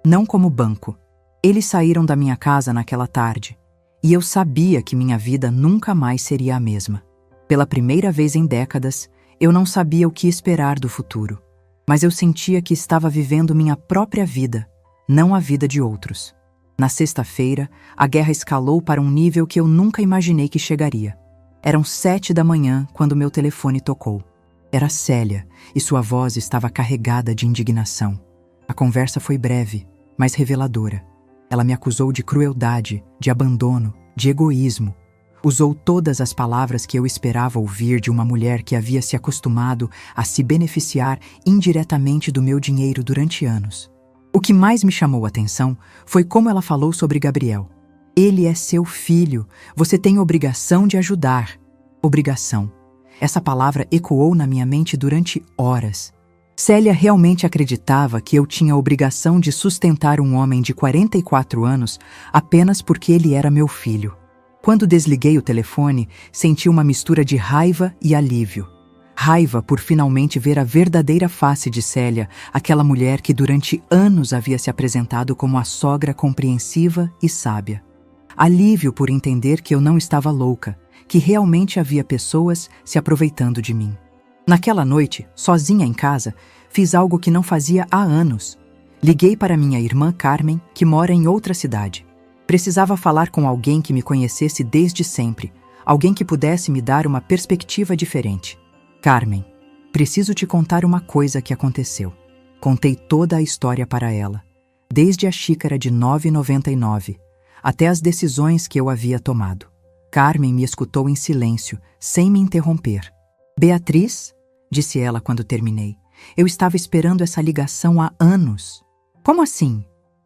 não como banco. Eles saíram da minha casa naquela tarde, e eu sabia que minha vida nunca mais seria a mesma. Pela primeira vez em décadas, eu não sabia o que esperar do futuro, mas eu sentia que estava vivendo minha própria vida, não a vida de outros. Na sexta-feira, a guerra escalou para um nível que eu nunca imaginei que chegaria. Eram 7 da manhã quando meu telefone tocou. Era Célia, e sua voz estava carregada de indignação. A conversa foi breve, mas reveladora. Ela me acusou de crueldade, de abandono, de egoísmo. Usou todas as palavras que eu esperava ouvir de uma mulher que havia se acostumado a se beneficiar indiretamente do meu dinheiro durante anos. O que mais me chamou a atenção foi como ela falou sobre Gabriel. Ele é seu filho, você tem obrigação de ajudar. Obrigação. Essa palavra ecoou na minha mente durante horas. Célia realmente acreditava que eu tinha a obrigação de sustentar um homem de 44 anos apenas porque ele era meu filho. Quando desliguei o telefone, senti uma mistura de raiva e alívio. Raiva por finalmente ver a verdadeira face de Célia, aquela mulher que durante anos havia se apresentado como a sogra compreensiva e sábia. Alívio por entender que eu não estava louca, que realmente havia pessoas se aproveitando de mim. Naquela noite, sozinha em casa, fiz algo que não fazia há anos. Liguei para minha irmã Carmen, que mora em outra cidade. Precisava falar com alguém que me conhecesse desde sempre, alguém que pudesse me dar uma perspectiva diferente. Carmen, preciso te contar uma coisa que aconteceu. Contei toda a história para ela, desde a xícara de R$ 9,99 até as decisões que eu havia tomado. Carmen me escutou em silêncio, sem me interromper. Beatriz, disse ela quando terminei, eu estava esperando essa ligação há anos. Como assim?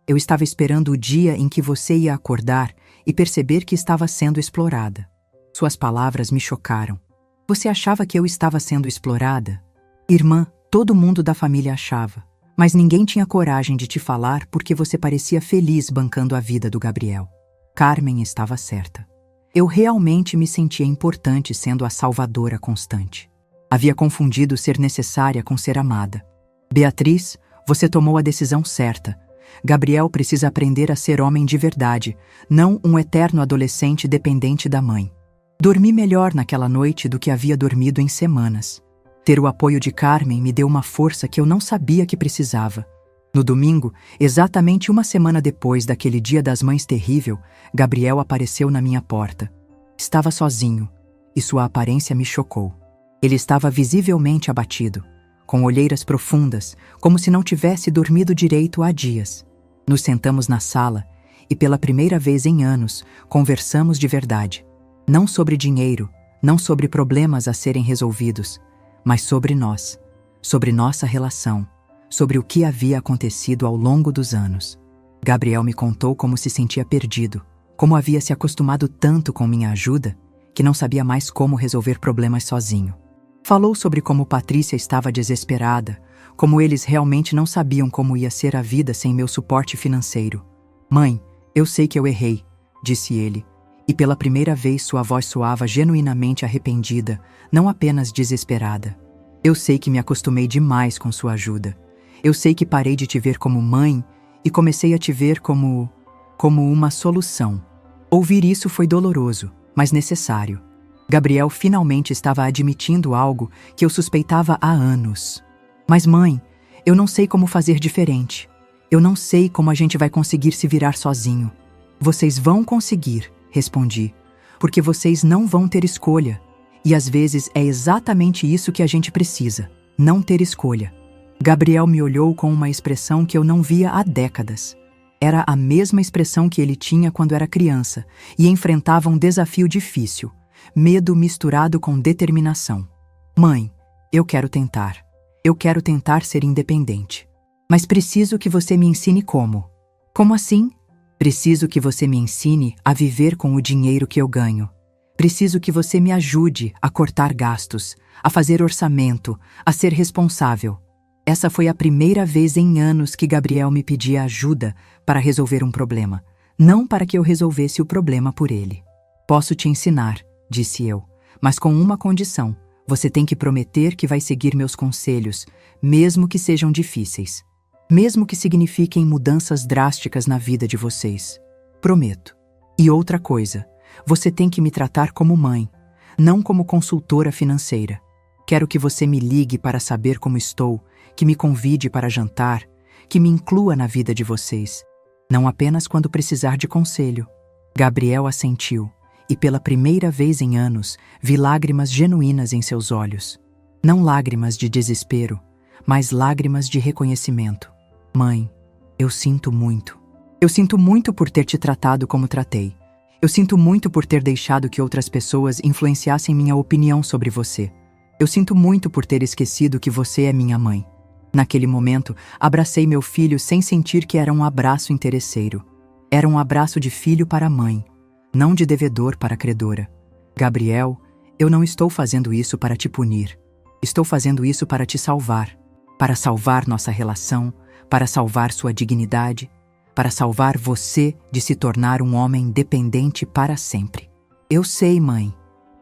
Eu estava esperando o dia em que você ia acordar e perceber que estava sendo explorada. Suas palavras me chocaram. Você achava que eu estava sendo explorada? Irmã, todo mundo da família achava, mas ninguém tinha coragem de te falar porque você parecia feliz bancando a vida do Gabriel. Carmen estava certa. Eu realmente me sentia importante sendo a salvadora constante. Havia confundido ser necessária com ser amada. Beatriz, você tomou a decisão certa. Gabriel precisa aprender a ser homem de verdade, não um eterno adolescente dependente da mãe. Dormi melhor naquela noite do que havia dormido em semanas. Ter o apoio de Carmen me deu uma força que eu não sabia que precisava. No domingo, exatamente uma semana depois daquele Dia das Mães terrível, Gabriel apareceu na minha porta. Estava sozinho, e sua aparência me chocou. Ele estava visivelmente abatido, com olheiras profundas, como se não tivesse dormido direito há dias. Nos sentamos na sala e, pela primeira vez em anos, conversamos de verdade. Não sobre dinheiro, não sobre problemas a serem resolvidos, mas sobre nós, sobre nossa relação, sobre o que havia acontecido ao longo dos anos. Gabriel me contou como se sentia perdido, como havia se acostumado tanto com minha ajuda, que não sabia mais como resolver problemas sozinho. Falou sobre como Patrícia estava desesperada, como eles realmente não sabiam como ia ser a vida sem meu suporte financeiro. Mãe, eu sei que eu errei, disse ele, e pela primeira vez sua voz soava genuinamente arrependida, não apenas desesperada. Eu sei que me acostumei demais com sua ajuda. Eu sei que parei de te ver como mãe e comecei a te ver como uma solução. Ouvir isso foi doloroso, mas necessário. Gabriel finalmente estava admitindo algo que eu suspeitava há anos. Mas mãe, Eu não sei como fazer diferente. Eu não sei como a gente vai conseguir se virar sozinho. Vocês vão conseguir, respondi, porque vocês não vão ter escolha. E às vezes é exatamente isso que a gente precisa, não ter escolha. Gabriel me olhou com uma expressão que eu não via há décadas. Era a mesma expressão que ele tinha quando era criança e enfrentava um desafio difícil, medo misturado com determinação. Mãe, eu quero tentar. Eu quero tentar ser independente. Mas preciso que você me ensine como. Como assim? Preciso que você me ensine a viver com o dinheiro que eu ganho. Preciso que você me ajude a cortar gastos, a fazer orçamento, a ser responsável. Essa foi a primeira vez em anos que Gabriel me pedia ajuda para resolver um problema, não para que eu resolvesse o problema por ele. Posso te ensinar, disse eu, mas com uma condição. Você tem que prometer que vai seguir meus conselhos, mesmo que sejam difíceis. Mesmo que signifiquem mudanças drásticas na vida de vocês. Prometo. E outra coisa, você tem que me tratar como mãe, não como consultora financeira. Quero que você me ligue para saber como estou, que me convide para jantar, que me inclua na vida de vocês, não apenas quando precisar de conselho. Gabriel assentiu, e pela primeira vez em anos, vi lágrimas genuínas em seus olhos. Não lágrimas de desespero, mas lágrimas de reconhecimento. Mãe, eu sinto muito. Eu sinto muito por ter te tratado como tratei. Eu sinto muito por ter deixado que outras pessoas influenciassem minha opinião sobre você. Eu sinto muito por ter esquecido que você é minha mãe. Naquele momento, abracei meu filho sem sentir que era um abraço interesseiro. Era um abraço de filho para mãe, não de devedor para credora. Gabriel, eu não estou fazendo isso para te punir. Estou fazendo isso para te salvar. Para salvar nossa relação, para salvar sua dignidade, para salvar você de se tornar um homem dependente para sempre. Eu sei, mãe.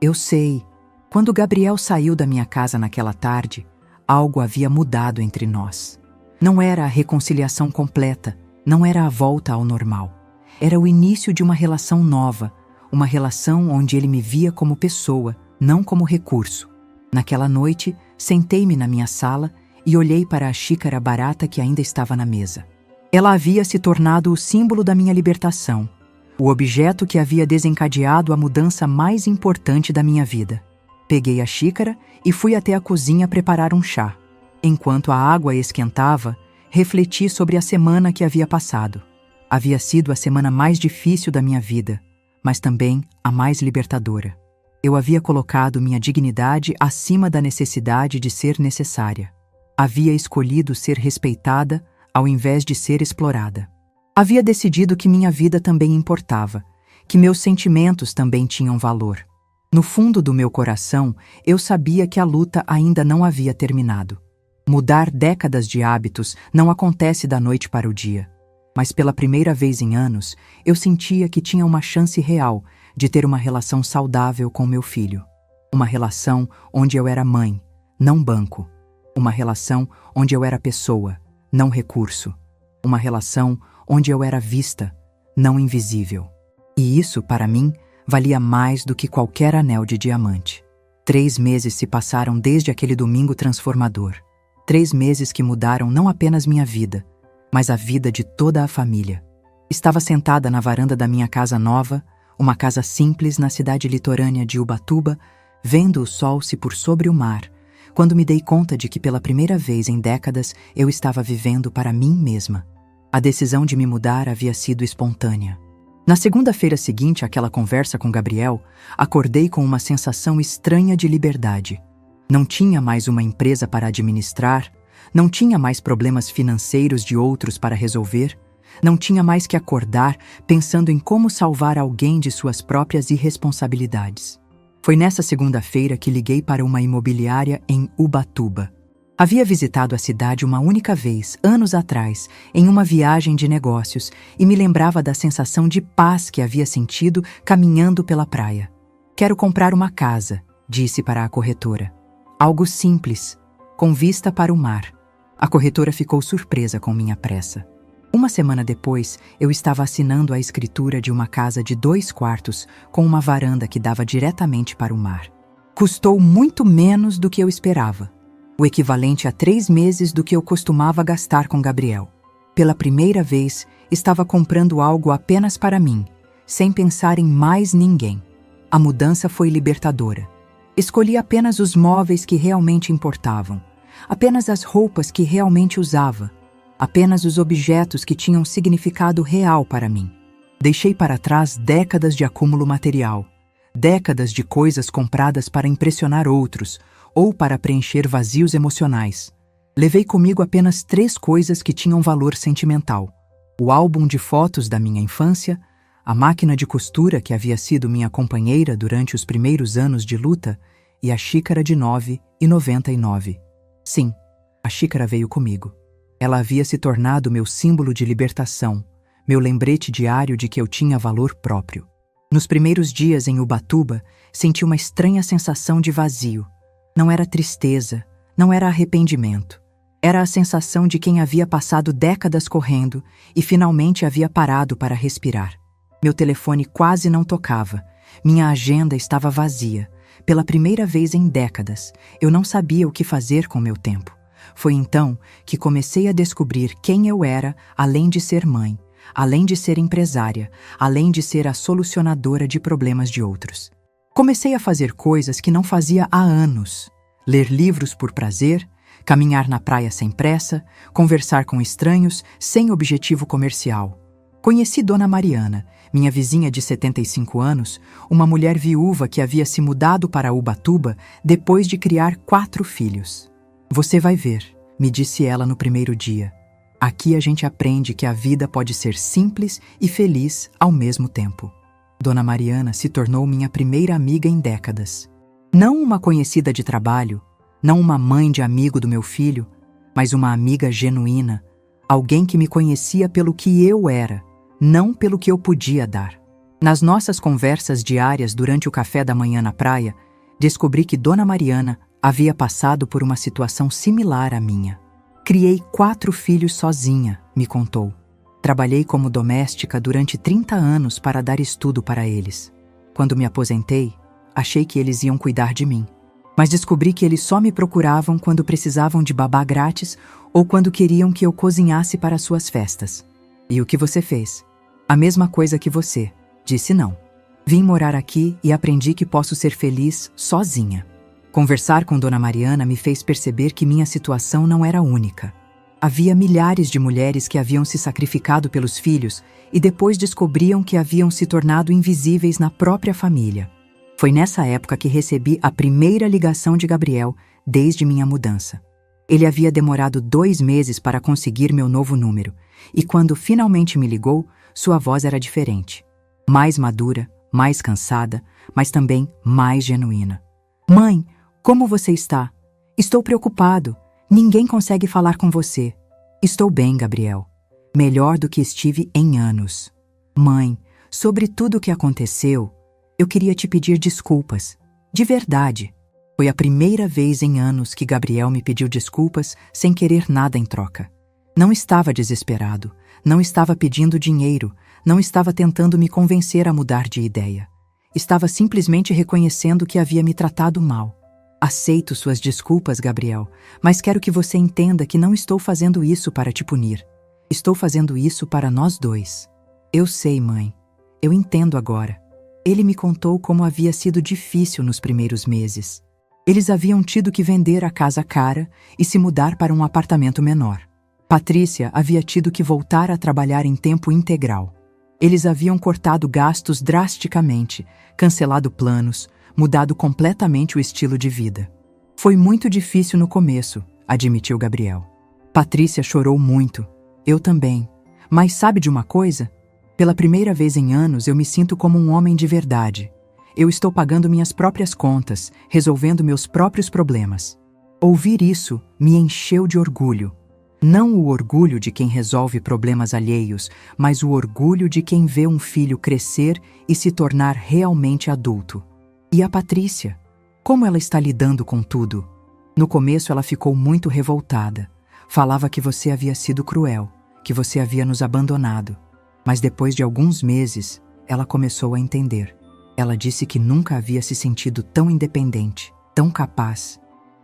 Eu sei. Quando Gabriel saiu da minha casa naquela tarde, algo havia mudado entre nós. Não era a reconciliação completa, não era a volta ao normal. Era o início de uma relação nova, uma relação onde ele me via como pessoa, não como recurso. Naquela noite, sentei-me na minha sala e olhei para a xícara barata que ainda estava na mesa. Ela havia se tornado o símbolo da minha libertação, o objeto que havia desencadeado a mudança mais importante da minha vida. Peguei a xícara e fui até a cozinha preparar um chá. Enquanto a água esquentava, refleti sobre a semana que havia passado. Havia sido a semana mais difícil da minha vida, mas também a mais libertadora. Eu havia colocado minha dignidade acima da necessidade de ser necessária. Havia escolhido ser respeitada ao invés de ser explorada. Havia decidido que minha vida também importava, que meus sentimentos também tinham valor. No fundo do meu coração, eu sabia que a luta ainda não havia terminado. Mudar décadas de hábitos não acontece da noite para o dia. Mas pela primeira vez em anos, eu sentia que tinha uma chance real de ter uma relação saudável com meu filho. Uma relação onde eu era mãe, não banco. Uma relação onde eu era pessoa, não recurso. Uma relação onde eu era vista, não invisível. E isso, para mim, valia mais do que qualquer anel de diamante. 3 meses se passaram desde aquele domingo transformador. 3 meses que mudaram não apenas minha vida, mas a vida de toda a família. Estava sentada na varanda da minha casa nova, uma casa simples na cidade litorânea de Ubatuba, vendo o sol se pôr sobre o mar, quando me dei conta de que pela primeira vez em décadas eu estava vivendo para mim mesma. A decisão de me mudar havia sido espontânea. Na segunda-feira seguinte àquela conversa com Gabriel, acordei com uma sensação estranha de liberdade. Não tinha mais uma empresa para administrar, não tinha mais problemas financeiros de outros para resolver, não tinha mais que acordar pensando em como salvar alguém de suas próprias irresponsabilidades. Foi nessa segunda-feira que liguei para uma imobiliária em Ubatuba. Havia visitado a cidade uma única vez, anos atrás, em uma viagem de negócios, e me lembrava da sensação de paz que havia sentido caminhando pela praia. Quero comprar uma casa, disse para a corretora. Algo simples, com vista para o mar. A corretora ficou surpresa com minha pressa. Uma semana depois, eu estava assinando a escritura de uma casa de 2 quartos com uma varanda que dava diretamente para o mar. Custou muito menos do que eu esperava. o equivalente a 3 meses do que eu costumava gastar com Gabriel. Pela primeira vez, estava comprando algo apenas para mim, sem pensar em mais ninguém. A mudança foi libertadora. Escolhi apenas os móveis que realmente importavam, apenas as roupas que realmente usava, apenas os objetos que tinham significado real para mim. Deixei para trás décadas de acúmulo material, décadas de coisas compradas para impressionar outros ou para preencher vazios emocionais. Levei comigo apenas 3 coisas que tinham valor sentimental: o álbum de fotos da minha infância, a máquina de costura que havia sido minha companheira durante os primeiros anos de luta e a xícara de 9,99. Sim, a xícara veio comigo. Ela havia se tornado meu símbolo de libertação, meu lembrete diário de que eu tinha valor próprio. Nos primeiros dias em Ubatuba, senti uma estranha sensação de vazio. Não era tristeza, não era arrependimento. Era a sensação de quem havia passado décadas correndo e finalmente havia parado para respirar. Meu telefone quase não tocava. Minha agenda estava vazia. Pela primeira vez em décadas, eu não sabia o que fazer com meu tempo. Foi então que comecei a descobrir quem eu era, além de ser mãe, além de ser empresária, além de ser a solucionadora de problemas de outros. Comecei a fazer coisas que não fazia há anos. Ler livros por prazer, caminhar na praia sem pressa, conversar com estranhos sem objetivo comercial. Conheci Dona Mariana, minha vizinha de 75 anos, uma mulher viúva que havia se mudado para Ubatuba depois de criar 4 filhos. Você vai ver, me disse ela no primeiro dia. Aqui a gente aprende que a vida pode ser simples e feliz ao mesmo tempo. Dona Mariana se tornou minha primeira amiga em décadas. Não uma conhecida de trabalho, não uma mãe de amigo do meu filho, mas uma amiga genuína, alguém que me conhecia pelo que eu era, não pelo que eu podia dar. Nas nossas conversas diárias durante o café da manhã na praia, descobri que Dona Mariana havia passado por uma situação similar à minha. Criei 4 filhos sozinha, me contou. Trabalhei como doméstica durante 30 anos para dar estudo para eles. Quando me aposentei, achei que eles iam cuidar de mim. Mas descobri que eles só me procuravam quando precisavam de babá grátis ou quando queriam que eu cozinhasse para suas festas. E o que você fez? A mesma coisa que você. Disse não. Vim morar aqui e aprendi que posso ser feliz sozinha. Conversar com Dona Mariana me fez perceber que minha situação não era única. Havia milhares de mulheres que haviam se sacrificado pelos filhos e depois descobriam que haviam se tornado invisíveis na própria família. Foi nessa época que recebi a primeira ligação de Gabriel desde minha mudança. Ele havia demorado 2 meses para conseguir meu novo número, e quando finalmente me ligou, sua voz era diferente. Mais madura, mais cansada, mas também mais genuína. Mãe, como você está? Estou preocupado. Ninguém consegue falar com você. Estou bem, Gabriel. Melhor do que estive em anos. Mãe, sobre tudo o que aconteceu, eu queria te pedir desculpas. De verdade. Foi a primeira vez em anos que Gabriel me pediu desculpas sem querer nada em troca. Não estava desesperado, não estava pedindo dinheiro, não estava tentando me convencer a mudar de ideia. Estava simplesmente reconhecendo que havia me tratado mal. Aceito suas desculpas, Gabriel, mas quero que você entenda que não estou fazendo isso para te punir. Estou fazendo isso para nós 2. Eu sei, mãe. Eu entendo agora. Ele me contou como havia sido difícil nos primeiros meses. Eles haviam tido que vender a casa cara e se mudar para um apartamento menor. Patrícia havia tido que voltar a trabalhar em tempo integral. Eles haviam cortado gastos drasticamente, cancelado planos, mudado completamente o estilo de vida. Foi muito difícil no começo, admitiu Gabriel. Patrícia chorou muito. Eu também. Mas sabe de uma coisa? Pela primeira vez em anos eu me sinto como um homem de verdade. Eu estou pagando minhas próprias contas, resolvendo meus próprios problemas. Ouvir isso me encheu de orgulho. Não o orgulho de quem resolve problemas alheios, mas o orgulho de quem vê um filho crescer e se tornar realmente adulto. E a Patrícia? Como ela está lidando com tudo? No começo ela ficou muito revoltada. Falava que você havia sido cruel, que você havia nos abandonado. Mas depois de alguns meses, ela começou a entender. Ela disse que nunca havia se sentido tão independente, tão capaz.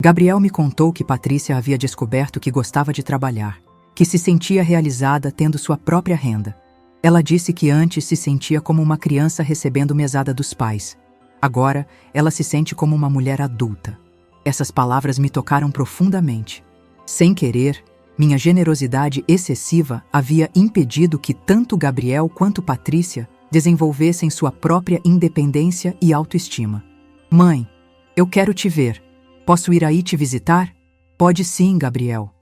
Gabriel me contou que Patrícia havia descoberto que gostava de trabalhar, que se sentia realizada tendo sua própria renda. Ela disse que antes se sentia como uma criança recebendo mesada dos pais. Agora, ela se sente como uma mulher adulta. Essas palavras me tocaram profundamente. Sem querer, minha generosidade excessiva havia impedido que tanto Gabriel quanto Patrícia desenvolvessem sua própria independência e autoestima. Mãe, eu quero te ver. Posso ir aí te visitar? Pode sim, Gabriel.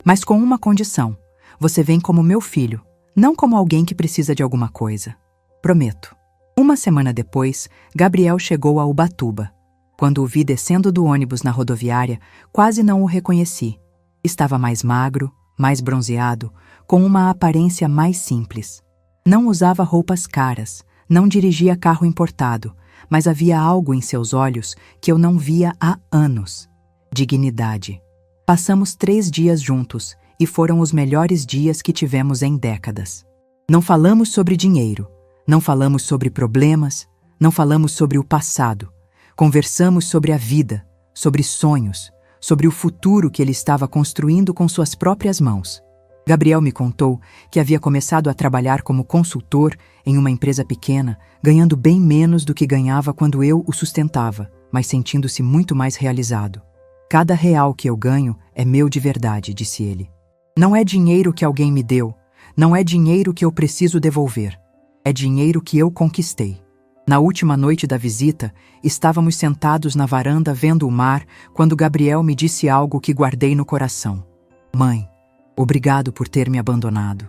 Mas com uma condição. Você vem como meu filho, não como alguém que precisa de alguma coisa. Prometo. Uma semana depois, Gabriel chegou a Ubatuba. Quando o vi descendo do ônibus na rodoviária, quase não o reconheci. Estava mais magro, mais bronzeado, com uma aparência mais simples. Não usava roupas caras, não dirigia carro importado, mas havia algo em seus olhos que eu não via há anos. Dignidade. Passamos 3 dias juntos e foram os melhores dias que tivemos em décadas. Não falamos sobre dinheiro, não falamos sobre problemas, não falamos sobre o passado. Conversamos sobre a vida, sobre sonhos, sobre o futuro que ele estava construindo com suas próprias mãos. Gabriel me contou que havia começado a trabalhar como consultor em uma empresa pequena, ganhando bem menos do que ganhava quando eu o sustentava, mas sentindo-se muito mais realizado. Cada real que eu ganho é meu de verdade, disse ele. Não é dinheiro que alguém me deu, não é dinheiro que eu preciso devolver. É dinheiro que eu conquistei. Na última noite da visita, estávamos sentados na varanda vendo o mar quando Gabriel me disse algo que guardei no coração. Mãe, obrigado por ter me abandonado.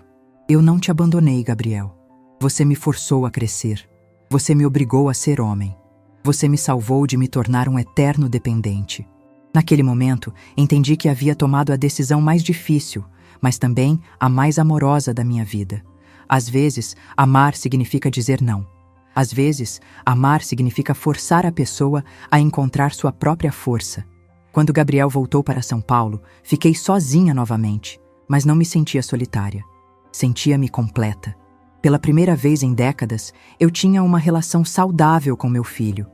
Eu não te abandonei, Gabriel. Você me forçou a crescer. Você me obrigou a ser homem. Você me salvou de me tornar um eterno dependente. Naquele momento, entendi que havia tomado a decisão mais difícil, mas também a mais amorosa da minha vida. Às vezes, amar significa dizer não. Às vezes, amar significa forçar a pessoa a encontrar sua própria força. Quando Gabriel voltou para São Paulo, fiquei sozinha novamente, mas não me sentia solitária. Sentia-me completa. Pela primeira vez em décadas, eu tinha uma relação saudável com meu filho.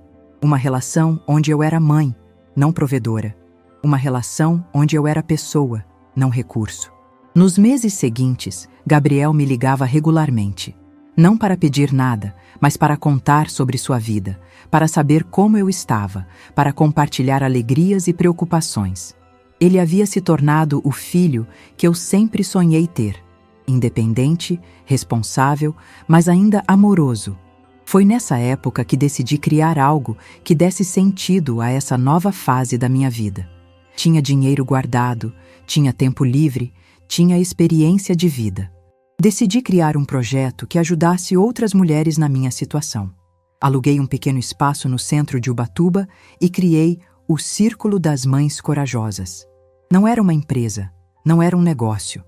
Uma relação onde eu era mãe, não provedora. Uma relação onde eu era pessoa, não recurso. Nos meses seguintes, Gabriel me ligava regularmente. Não para pedir nada, mas para contar sobre sua vida, para saber como eu estava, para compartilhar alegrias e preocupações. Ele havia se tornado o filho que eu sempre sonhei ter. Independente, responsável, mas ainda amoroso. Foi nessa época que decidi criar algo que desse sentido a essa nova fase da minha vida. Tinha dinheiro guardado, tinha tempo livre, tinha experiência de vida. Decidi criar um projeto que ajudasse outras mulheres na minha situação. Aluguei um pequeno espaço no centro de Ubatuba e criei o Círculo das Mães Corajosas. Não era uma empresa, não era um negócio.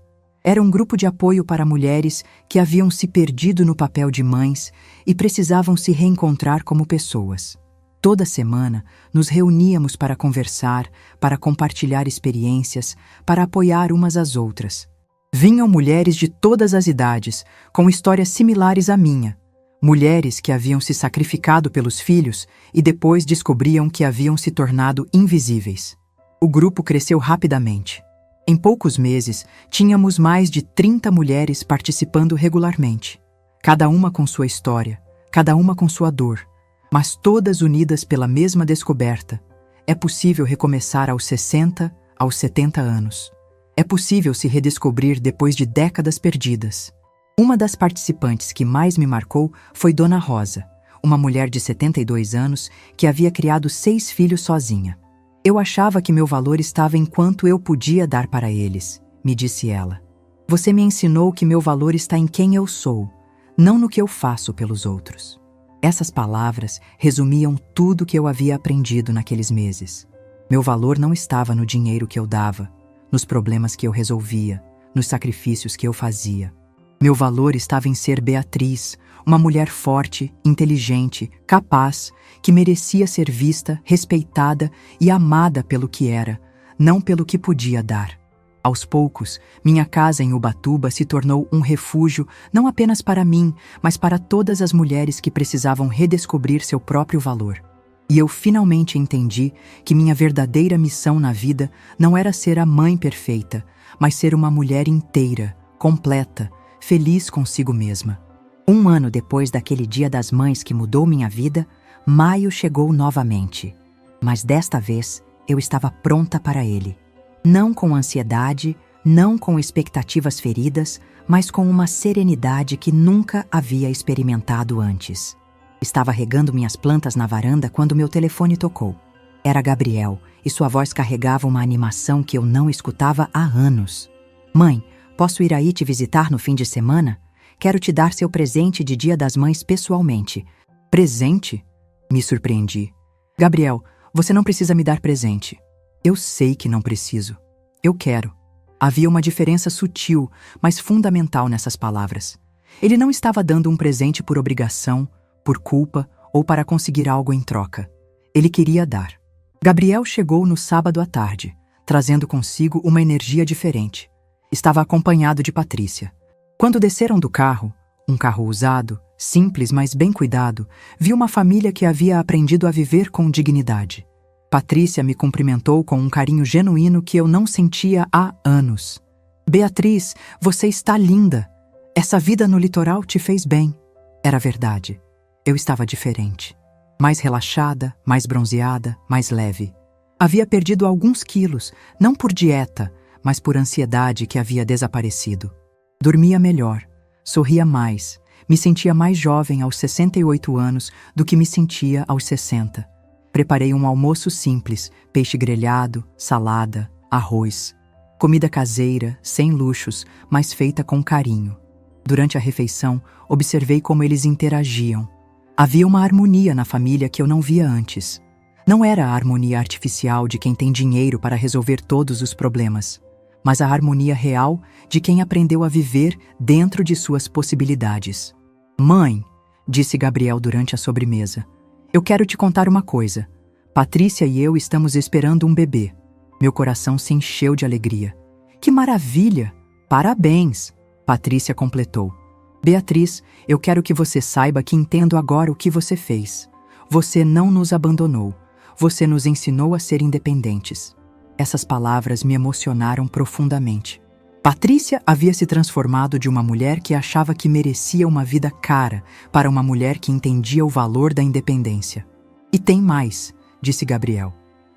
Era um grupo de apoio para mulheres que haviam se perdido no papel de mães e precisavam se reencontrar como pessoas. Toda semana, nos reuníamos para conversar, para compartilhar experiências, para apoiar umas às outras. Vinham mulheres de todas as idades, com histórias similares à minha. Mulheres que haviam se sacrificado pelos filhos e depois descobriam que haviam se tornado invisíveis. O grupo cresceu rapidamente. Em poucos meses, tínhamos mais de 30 mulheres participando regularmente. Cada uma com sua história, cada uma com sua dor, mas todas unidas pela mesma descoberta. É possível recomeçar aos 60, aos 70 anos. É possível se redescobrir depois de décadas perdidas. Uma das participantes que mais me marcou foi Dona Rosa, uma mulher de 72 anos que havia criado 6 filhos sozinha. Eu achava que meu valor estava em quanto eu podia dar para eles, me disse ela. Você me ensinou que meu valor está em quem eu sou, não no que eu faço pelos outros. Essas palavras resumiam tudo que eu havia aprendido naqueles meses. Meu valor não estava no dinheiro que eu dava, nos problemas que eu resolvia, nos sacrifícios que eu fazia. Meu valor estava em ser Beatriz, uma mulher forte, inteligente, capaz, que merecia ser vista, respeitada e amada pelo que era, não pelo que podia dar. Aos poucos, minha casa em Ubatuba se tornou um refúgio não apenas para mim, mas para todas as mulheres que precisavam redescobrir seu próprio valor. E eu finalmente entendi que minha verdadeira missão na vida não era ser a mãe perfeita, mas ser uma mulher inteira, completa, feliz consigo mesma. 1 ano depois daquele Dia das Mães que mudou minha vida, maio chegou novamente. Mas desta vez eu estava pronta para ele. Não com ansiedade, não com expectativas feridas, mas com uma serenidade que nunca havia experimentado antes. Estava regando minhas plantas na varanda quando meu telefone tocou. Era Gabriel, e sua voz carregava uma animação que eu não escutava há anos. Mãe, posso ir aí te visitar no fim de semana? Quero te dar seu presente de Dia das Mães pessoalmente. Presente? Me surpreendi. Gabriel, você não precisa me dar presente. Eu sei que não preciso. Eu quero. Havia uma diferença sutil, mas fundamental nessas palavras. Ele não estava dando um presente por obrigação, por culpa ou para conseguir algo em troca. Ele queria dar. Gabriel chegou no sábado à tarde, trazendo consigo uma energia diferente. Estava acompanhado de Patrícia. Quando desceram do carro, um carro usado, simples, mas bem cuidado, vi uma família que havia aprendido a viver com dignidade. Patrícia me cumprimentou com um carinho genuíno que eu não sentia há anos. Beatriz, você está linda. Essa vida no litoral te fez bem. Era verdade. Eu estava diferente. Mais relaxada, mais bronzeada, mais leve. Havia perdido alguns quilos, não por dieta, mas por ansiedade que havia desaparecido. Dormia melhor, sorria mais, me sentia mais jovem aos 68 anos do que me sentia aos 60. Preparei um almoço simples, peixe grelhado, salada, arroz. Comida caseira, sem luxos, mas feita com carinho. Durante a refeição, observei como eles interagiam. Havia uma harmonia na família que eu não via antes. Não era a harmonia artificial de quem tem dinheiro para resolver todos os problemas, mas a harmonia real de quem aprendeu a viver dentro de suas possibilidades. Mãe, disse Gabriel durante a sobremesa, eu quero te contar uma coisa. Patrícia e eu estamos esperando um bebê. Meu coração se encheu de alegria. Que maravilha! Parabéns! Patrícia completou. Beatriz, eu quero que você saiba que entendo agora o que você fez. Você não nos abandonou. Você nos ensinou a ser independentes. Essas palavras me emocionaram profundamente. Patrícia havia se transformado de uma mulher que achava que merecia uma vida cara para uma mulher que entendia o valor da independência. E tem mais, disse Gabriel.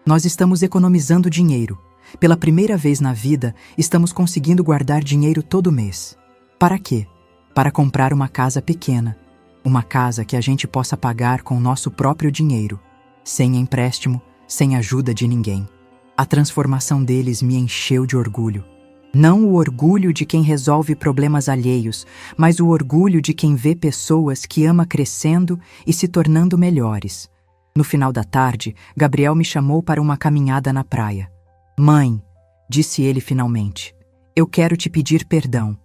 Nós estamos economizando dinheiro. Pela primeira vez na vida, estamos conseguindo guardar dinheiro todo mês. Para quê? Para comprar uma casa pequena. Uma casa que a gente possa pagar com o nosso próprio dinheiro. Sem empréstimo, sem ajuda de ninguém. A transformação deles me encheu de orgulho. Não o orgulho de quem resolve problemas alheios, mas o orgulho de quem vê pessoas que ama crescendo e se tornando melhores. No final da tarde, Gabriel me chamou para uma caminhada na praia. Mãe, disse ele finalmente, eu quero te pedir perdão.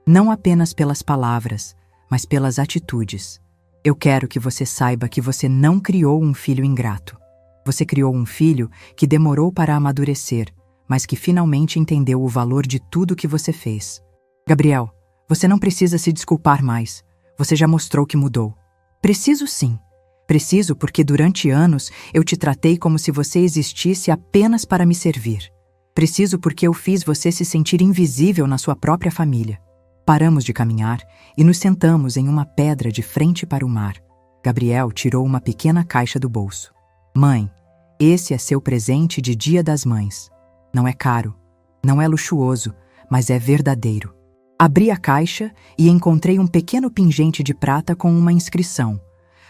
Não apenas pelas palavras, mas pelas atitudes. Eu quero que você saiba que você não criou um filho ingrato. Você criou um filho que demorou para amadurecer, mas que finalmente entendeu o valor de tudo que você fez. Gabriel, você não precisa se desculpar mais. Você já mostrou que mudou. Preciso sim. Preciso porque durante anos eu te tratei como se você existisse apenas para me servir. Preciso porque eu fiz você se sentir invisível na sua própria família. Paramos de caminhar e nos sentamos em uma pedra de frente para o mar. Gabriel tirou uma pequena caixa do bolso. Mãe, esse é seu presente de Dia das Mães. Não é caro, não é luxuoso, mas é verdadeiro. Abri a caixa e encontrei um pequeno pingente de prata com uma inscrição.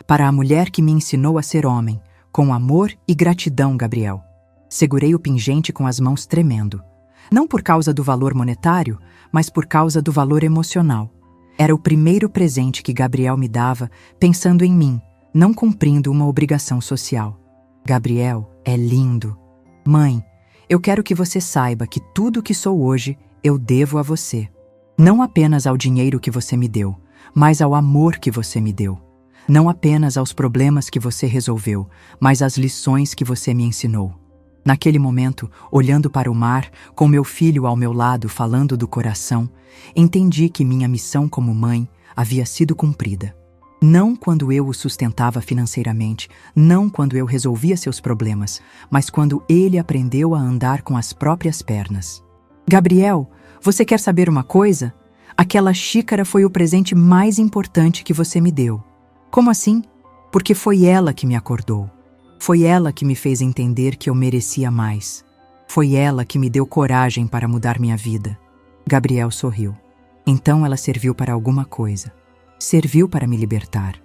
Para a mulher que me ensinou a ser homem, com amor e gratidão, Gabriel. Segurei o pingente com as mãos tremendo. Não por causa do valor monetário, mas por causa do valor emocional. Era o primeiro presente que Gabriel me dava pensando em mim, não cumprindo uma obrigação social. Gabriel é lindo. Mãe, eu quero que você saiba que tudo que sou hoje eu devo a você. Não apenas ao dinheiro que você me deu, mas ao amor que você me deu. Não apenas aos problemas que você resolveu, mas às lições que você me ensinou. Naquele momento, olhando para o mar, com meu filho ao meu lado falando do coração, entendi que minha missão como mãe havia sido cumprida. Não quando eu o sustentava financeiramente, não quando eu resolvia seus problemas, mas quando ele aprendeu a andar com as próprias pernas. Gabriel, você quer saber uma coisa? Aquela xícara foi o presente mais importante que você me deu. Como assim? Porque foi ela que me acordou. Foi ela que me fez entender que eu merecia mais. Foi ela que me deu coragem para mudar minha vida. Gabriel sorriu. Então ela serviu para alguma coisa. Serviu para me libertar.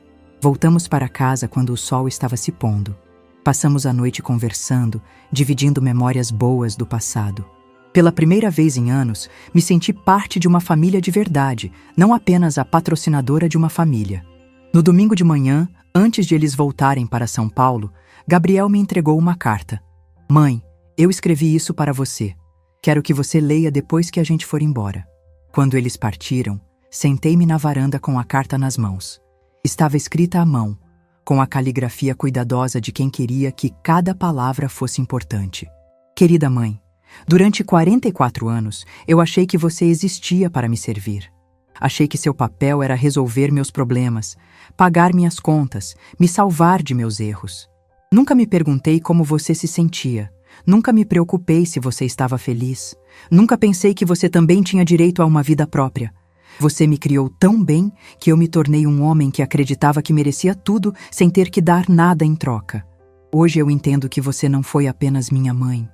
Voltamos para casa quando o sol estava se pondo. Passamos a noite conversando, dividindo memórias boas do passado. Pela primeira vez em anos, me senti parte de uma família de verdade, não apenas a patrocinadora de uma família. No domingo de manhã, antes de eles voltarem para São Paulo, Gabriel me entregou uma carta. Mãe, eu escrevi isso para você. Quero que você leia depois que a gente for embora. Quando eles partiram, sentei-me na varanda com a carta nas mãos. Estava escrita à mão, com a caligrafia cuidadosa de quem queria que cada palavra fosse importante. Querida mãe, durante 44 anos, eu achei que você existia para me servir. Achei que seu papel era resolver meus problemas, pagar minhas contas, me salvar de meus erros. Nunca me perguntei como você se sentia. Nunca me preocupei se você estava feliz. Nunca pensei que você também tinha direito a uma vida própria. Você me criou tão bem que eu me tornei um homem que acreditava que merecia tudo sem ter que dar nada em troca. Hoje eu entendo que você não foi apenas minha mãe.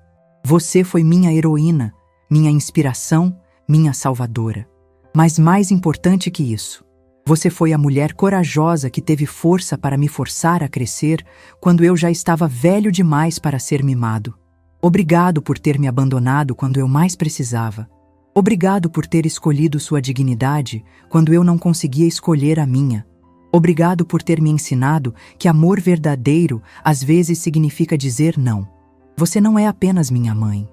Você foi minha heroína, minha inspiração, minha salvadora. Mas mais importante que isso, você foi a mulher corajosa que teve força para me forçar a crescer quando eu já estava velho demais para ser mimado. Obrigado por ter me abandonado quando eu mais precisava. Obrigado por ter escolhido sua dignidade quando eu não conseguia escolher a minha. Obrigado por ter me ensinado que amor verdadeiro às vezes significa dizer não. Você não é apenas minha mãe.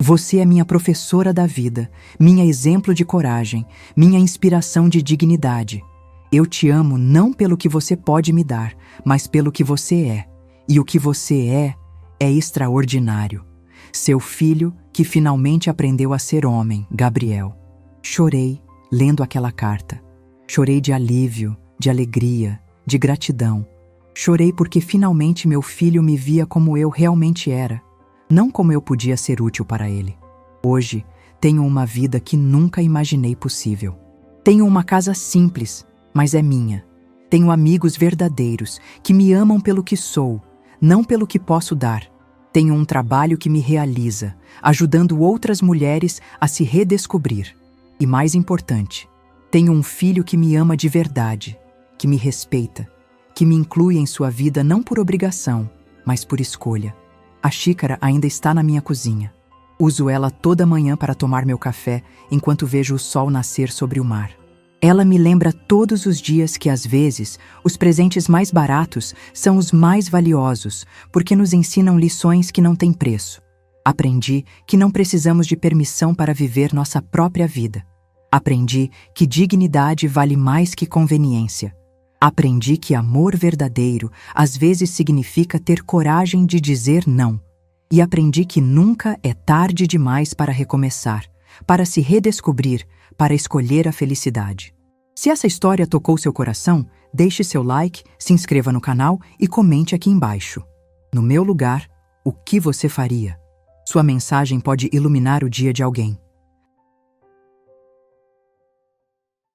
Você é minha professora da vida, minha exemplo de coragem, minha inspiração de dignidade. Eu te amo não pelo que você pode me dar, mas pelo que você é. E o que você é extraordinário. Seu filho que finalmente aprendeu a ser homem, Gabriel. Chorei lendo aquela carta. Chorei de alívio, de alegria, de gratidão. Chorei porque finalmente meu filho me via como eu realmente era. Não como eu podia ser útil para ele. Hoje, tenho uma vida que nunca imaginei possível. Tenho uma casa simples, mas é minha. Tenho amigos verdadeiros que me amam pelo que sou, não pelo que posso dar. Tenho um trabalho que me realiza, ajudando outras mulheres a se redescobrir. E mais importante, tenho um filho que me ama de verdade, que me respeita, que me inclui em sua vida não por obrigação, mas por escolha. A xícara ainda está na minha cozinha. Uso ela toda manhã para tomar meu café enquanto vejo o sol nascer sobre o mar. Ela me lembra todos os dias que, às vezes, os presentes mais baratos são os mais valiosos, porque nos ensinam lições que não têm preço. Aprendi que não precisamos de permissão para viver nossa própria vida. Aprendi que dignidade vale mais que conveniência. Aprendi que amor verdadeiro às vezes significa ter coragem de dizer não. E aprendi que nunca é tarde demais para recomeçar, para se redescobrir, para escolher a felicidade. Se essa história tocou seu coração, deixe seu like, se inscreva no canal e comente aqui embaixo. No meu lugar, o que você faria? Sua mensagem pode iluminar o dia de alguém.